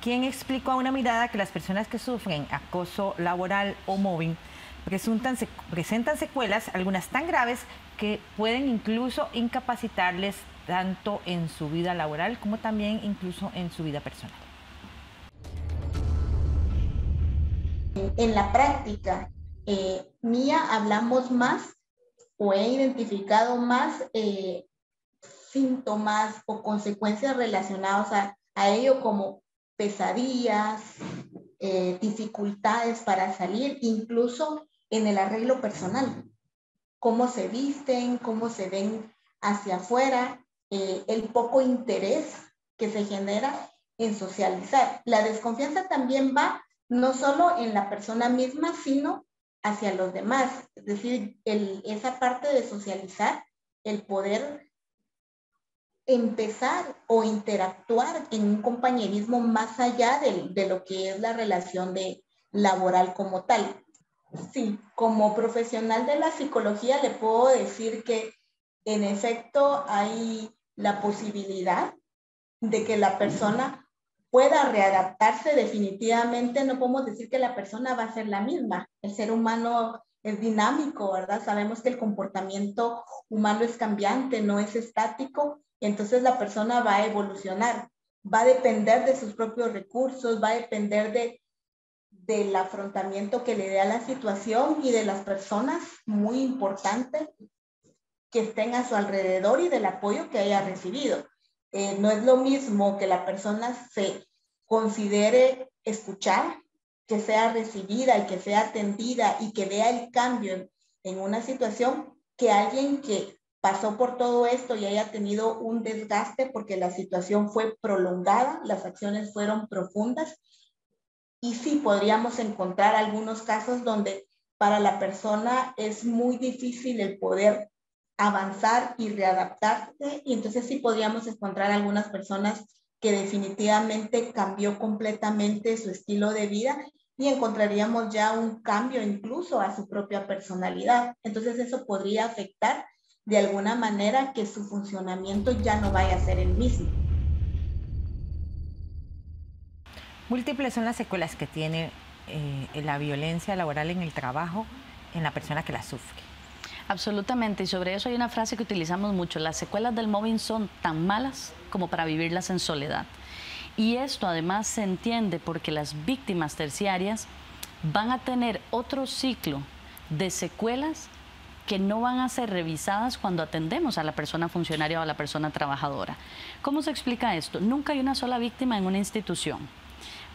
quien explicó a una mirada que las personas que sufren acoso laboral o mobbing presentan secuelas, algunas tan graves que pueden incluso incapacitarles tanto en su vida laboral como también incluso en su vida personal.
En la práctica mía hablamos más o he identificado más síntomas o consecuencias relacionadas a ello como pesadillas, dificultades para salir, incluso en el arreglo personal, cómo se visten, cómo se ven hacia afuera, el poco interés que se genera en socializar. La desconfianza también va no solo en la persona misma, sino hacia los demás. Es decir, esa parte de socializar, el poder empezar o interactuar en un compañerismo más allá de lo que es la relación laboral como tal. Sí, como profesional de la psicología le puedo decir que en efecto hay la posibilidad de que la persona pueda readaptarse. Definitivamente no podemos decir que la persona va a ser la misma. El ser humano es dinámico, ¿verdad? Sabemos que el comportamiento humano es cambiante, no es estático. Entonces la persona va a evolucionar, va a depender de sus propios recursos, va a depender del afrontamiento que le dé a la situación y de las personas, muy importante, que estén a su alrededor y del apoyo que haya recibido. No es lo mismo que la persona se considere escuchar, que sea recibida y que sea atendida y que vea el cambio en una situación, que alguien que pasó por todo esto y haya tenido un desgaste porque la situación fue prolongada, las acciones fueron profundas. Y sí podríamos encontrar algunos casos donde para la persona es muy difícil el poder avanzar y readaptarse, y entonces sí podríamos encontrar algunas personas que definitivamente cambió completamente su estilo de vida y encontraríamos ya un cambio incluso a su propia personalidad. Entonces eso podría afectar de alguna manera que su funcionamiento ya no vaya a ser el mismo.
Múltiples son las secuelas que tiene la violencia laboral en el trabajo en la persona que la sufre.
Absolutamente, y sobre eso hay una frase que utilizamos mucho: las secuelas del mobbing son tan malas como para vivirlas en soledad. Y esto además se entiende porque las víctimas terciarias van a tener otro ciclo de secuelas que no van a ser revisadas cuando atendemos a la persona funcionaria o a la persona trabajadora. ¿Cómo se explica esto? Nunca hay una sola víctima en una institución.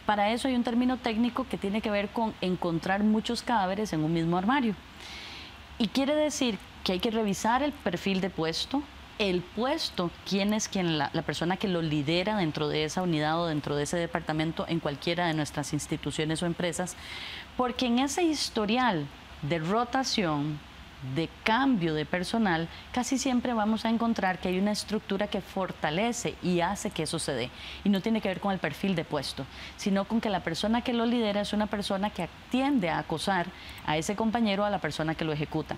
Para eso hay un término técnico que tiene que ver con encontrar muchos cadáveres en un mismo armario. Y quiere decir que hay que revisar el perfil de puesto, el puesto, quién es la persona que lo lidera dentro de esa unidad o dentro de ese departamento en cualquiera de nuestras instituciones o empresas, porque en ese historial de rotación, de cambio de personal, casi siempre vamos a encontrar que hay una estructura que fortalece y hace que eso se dé. Y no tiene que ver con el perfil de puesto, sino con que la persona que lo lidera es una persona que tiende a acosar a ese compañero, a la persona que lo ejecuta.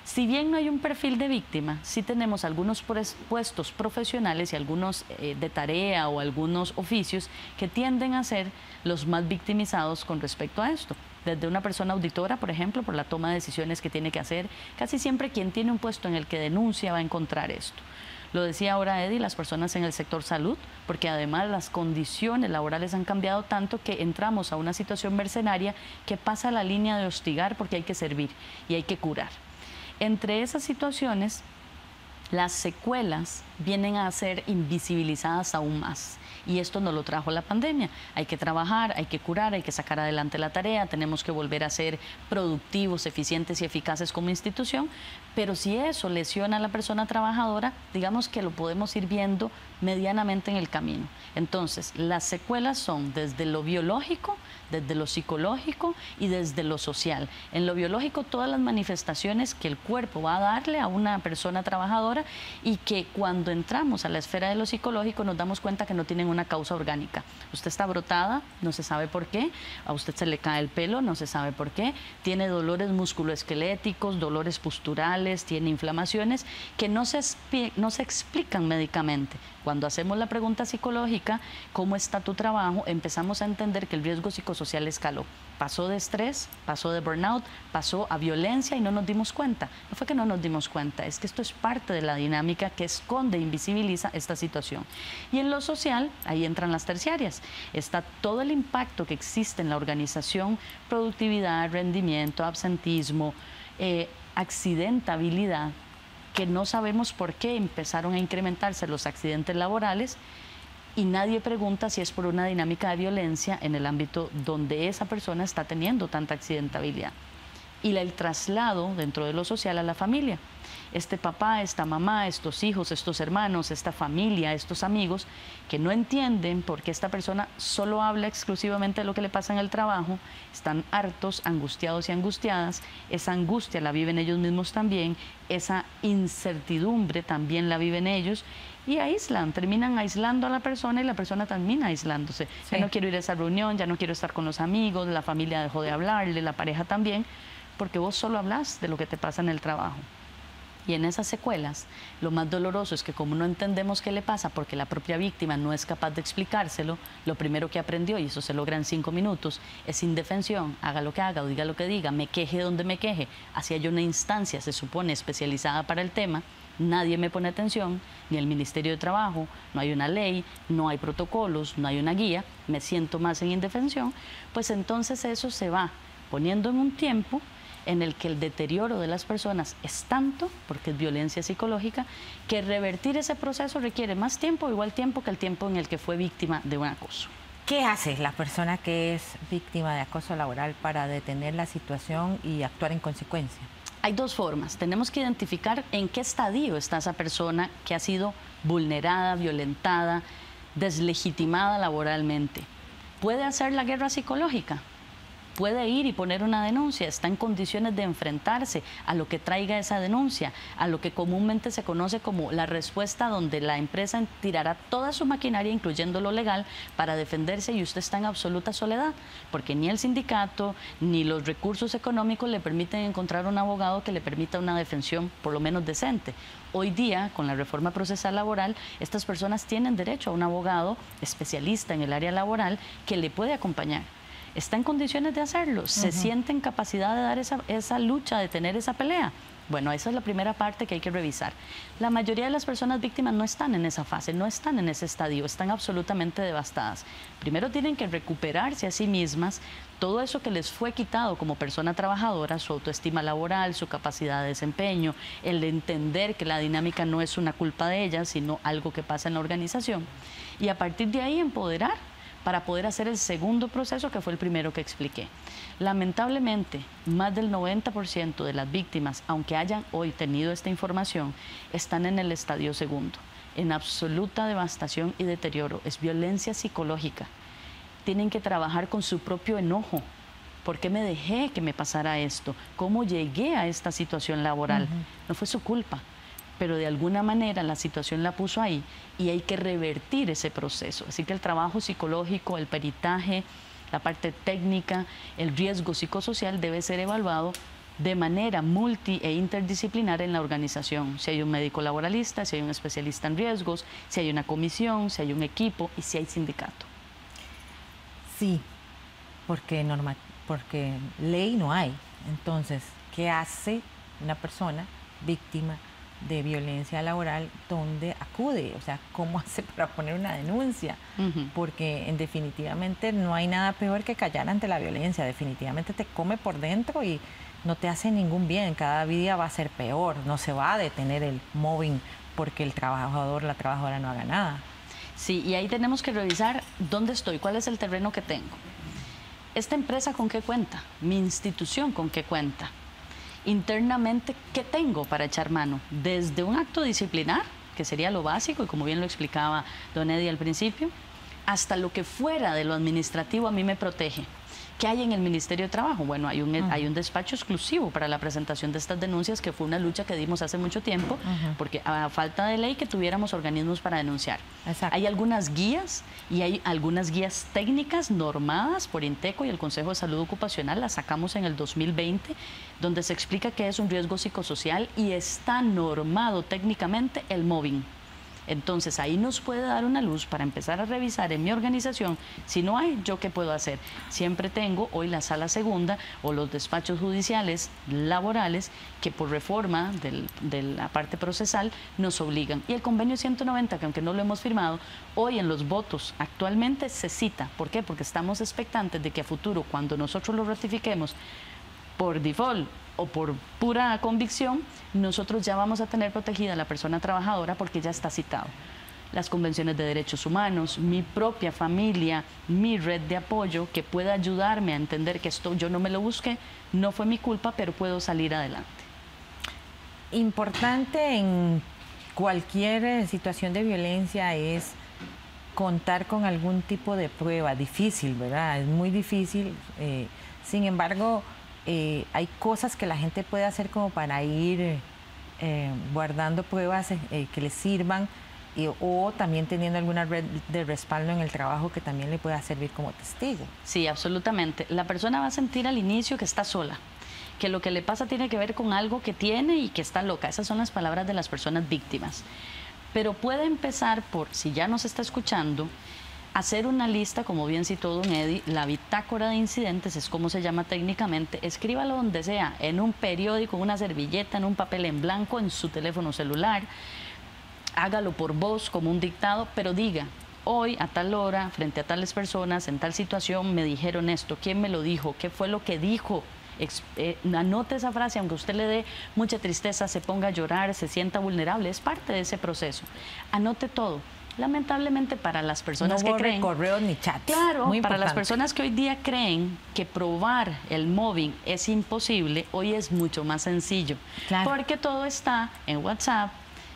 Si bien no hay un perfil de víctima, sí tenemos algunos puestos profesionales y algunos de tarea o algunos oficios que tienden a ser los más victimizados con respecto a esto. Desde una persona auditora, por ejemplo, por la toma de decisiones que tiene que hacer, casi siempre quien tiene un puesto en el que denuncia va a encontrar esto. Lo decía ahora Eddie, las personas en el sector salud, porque además las condiciones laborales han cambiado tanto que entramos a una situación mercenaria que pasa la línea de hostigar porque hay que servir y hay que curar. Entre esas situaciones, las secuelas vienen a ser invisibilizadas aún más. Y esto nos lo trajo la pandemia. Hay que trabajar, hay que curar, hay que sacar adelante la tarea, tenemos que volver a ser productivos, eficientes y eficaces como institución, pero si eso lesiona a la persona trabajadora, digamos que lo podemos ir viendo medianamente en el camino. Entonces, las secuelas son desde lo biológico, desde lo psicológico y desde lo social. En lo biológico, todas las manifestaciones que el cuerpo va a darle a una persona trabajadora y que cuando entramos a la esfera de lo psicológico nos damos cuenta que no tienen una causa orgánica. Usted está brotada, no se sabe por qué, a usted se le cae el pelo, no se sabe por qué, tiene dolores musculoesqueléticos, dolores posturales, tiene inflamaciones que no se explican médicamente. Cuando hacemos la pregunta psicológica, ¿cómo está tu trabajo?, empezamos a entender que el riesgo psicosocial escaló. Pasó de estrés, pasó de burnout, pasó a violencia y no nos dimos cuenta. No fue que no nos dimos cuenta, es que esto es parte de la dinámica que esconde e invisibiliza esta situación. Y en lo social, ahí entran las terciarias. Está todo el impacto que existe en la organización, productividad, rendimiento, absentismo, accidentabilidad, que no sabemos por qué empezaron a incrementarse los accidentes laborales y nadie pregunta si es por una dinámica de violencia en el ámbito donde esa persona está teniendo tanta accidentabilidad. Y el traslado dentro de lo social a la familia. Este papá, esta mamá, estos hijos, estos hermanos, esta familia, estos amigos que no entienden por qué esta persona solo habla exclusivamente de lo que le pasa en el trabajo, están hartos, angustiados y angustiadas, esa angustia la viven ellos mismos también, esa incertidumbre también la viven ellos y aíslan, terminan aislando a la persona y la persona termina aislándose. Sí. Ya no quiero ir a esa reunión, ya no quiero estar con los amigos, la familia dejó de hablarle, la pareja también, porque vos solo hablas de lo que te pasa en el trabajo. Y en esas secuelas, lo más doloroso es que como no entendemos qué le pasa porque la propia víctima no es capaz de explicárselo, lo primero que aprendió, y eso se logra en 5 minutos, es indefensión, haga lo que haga o diga lo que diga, me queje donde me queje. Así hay una instancia, se supone, especializada para el tema, nadie me pone atención, ni el Ministerio de Trabajo, no hay una ley, no hay protocolos, no hay una guía, me siento más en indefensión, pues entonces eso se va poniendo en un tiempo en el que el deterioro de las personas es tanto, porque es violencia psicológica, que revertir ese proceso requiere más tiempo, igual tiempo que el tiempo en el que fue víctima de un acoso.
¿Qué hace la persona que es víctima de acoso laboral para detener la situación y actuar en consecuencia?
Hay 2 formas. Tenemos que identificar en qué estadio está esa persona que ha sido vulnerada, violentada, deslegitimada laboralmente. ¿Puede hacer la guerra psicológica? Puede ir y poner una denuncia, está en condiciones de enfrentarse a lo que traiga esa denuncia, a lo que comúnmente se conoce como la respuesta donde la empresa tirará toda su maquinaria, incluyendo lo legal, para defenderse y usted está en absoluta soledad, porque ni el sindicato ni los recursos económicos le permiten encontrar un abogado que le permita una defensión por lo menos decente. Hoy día, con la reforma procesal laboral, estas personas tienen derecho a un abogado especialista en el área laboral que le puede acompañar. ¿Está en condiciones de hacerlo? ¿Se siente en capacidad de dar esa lucha, de tener esa pelea? Bueno, esa es la primera parte que hay que revisar. La mayoría de las personas víctimas no están en esa fase, no están en ese estadio, están absolutamente devastadas. Primero tienen que recuperarse a sí mismas todo eso que les fue quitado como persona trabajadora, su autoestima laboral, su capacidad de desempeño, el de entender que la dinámica no es una culpa de ellas, sino algo que pasa en la organización. Y a partir de ahí empoderar para poder hacer el segundo proceso, que fue el primero que expliqué. Lamentablemente, más del 90% de las víctimas, aunque hayan hoy tenido esta información, están en el estadio segundo, en absoluta devastación y deterioro. Es violencia psicológica. Tienen que trabajar con su propio enojo. ¿Por qué me dejé que me pasara esto? ¿Cómo llegué a esta situación laboral? No fue su culpa, pero de alguna manera la situación la puso ahí y hay que revertir ese proceso. Así que el trabajo psicológico, el peritaje, la parte técnica, el riesgo psicosocial debe ser evaluado de manera multi e interdisciplinar en la organización. Si hay un médico laboralista, si hay un especialista en riesgos, si hay una comisión, si hay un equipo y si hay sindicato.
Sí, porque ley no hay. Entonces, ¿qué hace una persona víctima de violencia laboral? ¿Dónde acude? O sea, ¿cómo hace para poner una denuncia? Porque definitivamente no hay nada peor que callar ante la violencia. Definitivamente te come por dentro y no te hace ningún bien. Cada día va a ser peor. No se va a detener el mobbing porque el trabajador, la trabajadora no haga nada.
Sí, y ahí tenemos que revisar dónde estoy, cuál es el terreno que tengo. ¿Esta empresa con qué cuenta? ¿Mi institución con qué cuenta? Internamente, ¿qué tengo para echar mano? Desde un acto disciplinar, que sería lo básico, y como bien lo explicaba don Eddie al principio, hasta lo que fuera de lo administrativo a mí me protege. ¿Qué hay en el Ministerio de Trabajo? Bueno, hay un despacho exclusivo para la presentación de estas denuncias, que fue una lucha que dimos hace mucho tiempo, porque a falta de ley que tuviéramos organismos para denunciar. Exacto. Hay algunas guías y hay algunas guías técnicas normadas por INTECO y el Consejo de Salud Ocupacional, las sacamos en el 2020, donde se explica que es un riesgo psicosocial y está normado técnicamente el mobbing. Entonces ahí nos puede dar una luz para empezar a revisar en mi organización. Si no hay, ¿yo qué puedo hacer? Siempre tengo hoy la sala segunda o los despachos judiciales laborales que por reforma de la parte procesal nos obligan. Y el convenio 190, que aunque no lo hemos firmado, hoy en los votos actualmente se cita. ¿Por qué? Porque estamos expectantes de que a futuro, cuando nosotros lo ratifiquemos por default o por pura convicción, nosotros ya vamos a tener protegida a la persona trabajadora porque ya está citado. Las convenciones de derechos humanos, mi propia familia, mi red de apoyo que pueda ayudarme a entender que esto yo no me lo busqué, no fue mi culpa, pero puedo salir adelante.
Importante en cualquier situación de violencia es contar con algún tipo de prueba. Difícil, ¿verdad? Es muy difícil. Sin embargo, hay cosas que la gente puede hacer como para ir guardando pruebas que les sirvan o también teniendo alguna red de respaldo en el trabajo que también le pueda servir como testigo.
Sí, absolutamente. La persona va a sentir al inicio que está sola, que lo que le pasa tiene que ver con algo que tiene y que está loca. Esas son las palabras de las personas víctimas. Pero puede empezar por, si ya nos está escuchando, hacer una lista, como bien citó don Eddie, la bitácora de incidentes, es como se llama técnicamente, escríbalo donde sea, en un periódico, en una servilleta, en un papel en blanco, en su teléfono celular, hágalo por voz como un dictado, pero diga, hoy a tal hora, frente a tales personas, en tal situación, me dijeron esto, ¿quién me lo dijo? ¿Qué fue lo que dijo? Anote esa frase, aunque a usted le dé mucha tristeza, se ponga a llorar, se sienta vulnerable, es parte de ese proceso. Anote todo. Lamentablemente para las personas que creen...
correos ni chats.
Claro, para las personas que hoy día creen que probar el mobbing es imposible, hoy es mucho más sencillo. Claro. Porque todo está en WhatsApp,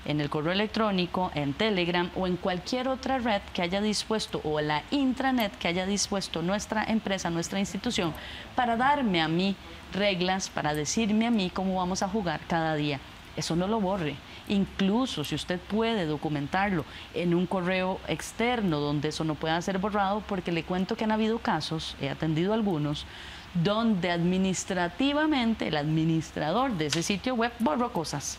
en el correo electrónico, en Telegram o en cualquier otra red que haya dispuesto o la intranet que haya dispuesto nuestra empresa, nuestra institución, para darme a mí reglas, para decirme a mí cómo vamos a jugar cada día. Eso no lo borre. Incluso si usted puede documentarlo en un correo externo donde eso no pueda ser borrado, porque le cuento que han habido casos, he atendido algunos, donde administrativamente el administrador de ese sitio web borró cosas.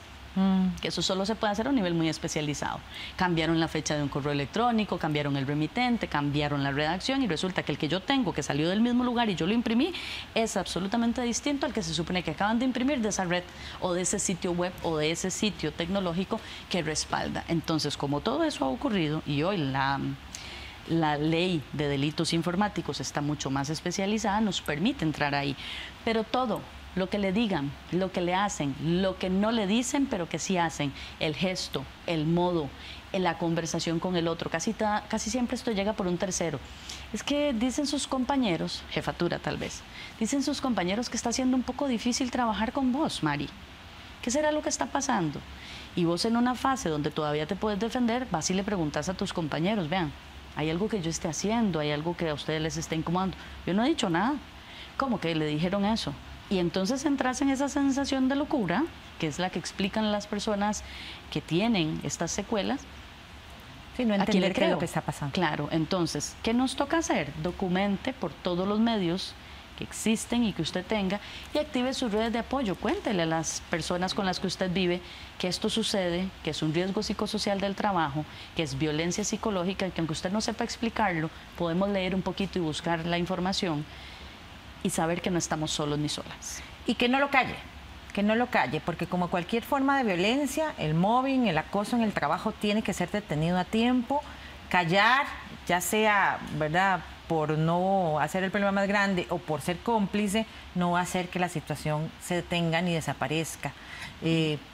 Que eso solo se puede hacer a un nivel muy especializado. Cambiaron la fecha de un correo electrónico, cambiaron el remitente, cambiaron la redacción y resulta que el que yo tengo, que salió del mismo lugar y yo lo imprimí, es absolutamente distinto al que se supone que acaban de imprimir de esa red o de ese sitio web o de ese sitio tecnológico que respalda. Entonces, como todo eso ha ocurrido y hoy la ley de delitos informáticos está mucho más especializada, nos permite entrar ahí. Pero todo lo que le digan, lo que le hacen, lo que no le dicen, pero que sí hacen, el gesto, el modo, la conversación con el otro. Casi siempre esto llega por un tercero. Es que dicen sus compañeros, jefatura tal vez, dicen sus compañeros que está siendo un poco difícil trabajar con vos, Mari. ¿Qué será lo que está pasando? Y vos en una fase donde todavía te puedes defender, vas y le preguntas a tus compañeros, vean, hay algo que yo esté haciendo, hay algo que a ustedes les esté incomodando. Yo no he dicho nada. ¿Cómo que le dijeron eso? Y entonces entras en esa sensación de locura, que es la que explican las personas que tienen estas secuelas.
Sí, no entender qué es lo que está pasando.
Claro, entonces, ¿qué nos toca hacer? Documente por todos los medios que existen y que usted tenga y active sus redes de apoyo. Cuéntele a las personas con las que usted vive que esto sucede, que es un riesgo psicosocial del trabajo, que es violencia psicológica y que aunque usted no sepa explicarlo, podemos leer un poquito y buscar la información y saber que no estamos solos ni solas.
Y que no lo calle, porque como cualquier forma de violencia, el mobbing, el acoso en el trabajo tiene que ser detenido a tiempo. Callar, ya sea, ¿verdad?, por no hacer el problema más grande o por ser cómplice, no va a hacer que la situación se detenga ni desaparezca.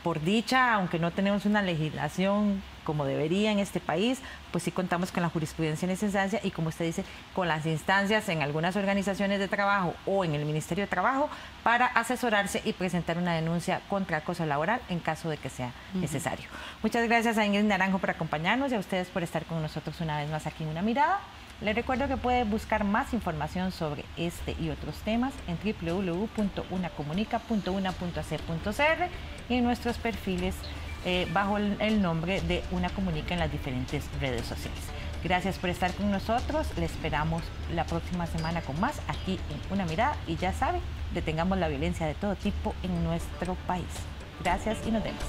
Por dicha, aunque no tenemos una legislación como debería en este país, pues sí contamos con la jurisprudencia en esa instancia y, como usted dice, con las instancias en algunas organizaciones de trabajo o en el Ministerio de Trabajo para asesorarse y presentar una denuncia contra acoso laboral en caso de que sea necesario. Muchas gracias a Ingrid Naranjo por acompañarnos y a ustedes por estar con nosotros una vez más aquí en Una Mirada. Les recuerdo que puede buscar más información sobre este y otros temas en www.unacomunica.una.ac.cr y en nuestros perfiles bajo el nombre de Una Comunica en las diferentes redes sociales. Gracias por estar con nosotros. Le esperamos la próxima semana con más aquí en Una Mirada y ya saben, detengamos la violencia de todo tipo en nuestro país. Gracias y nos vemos.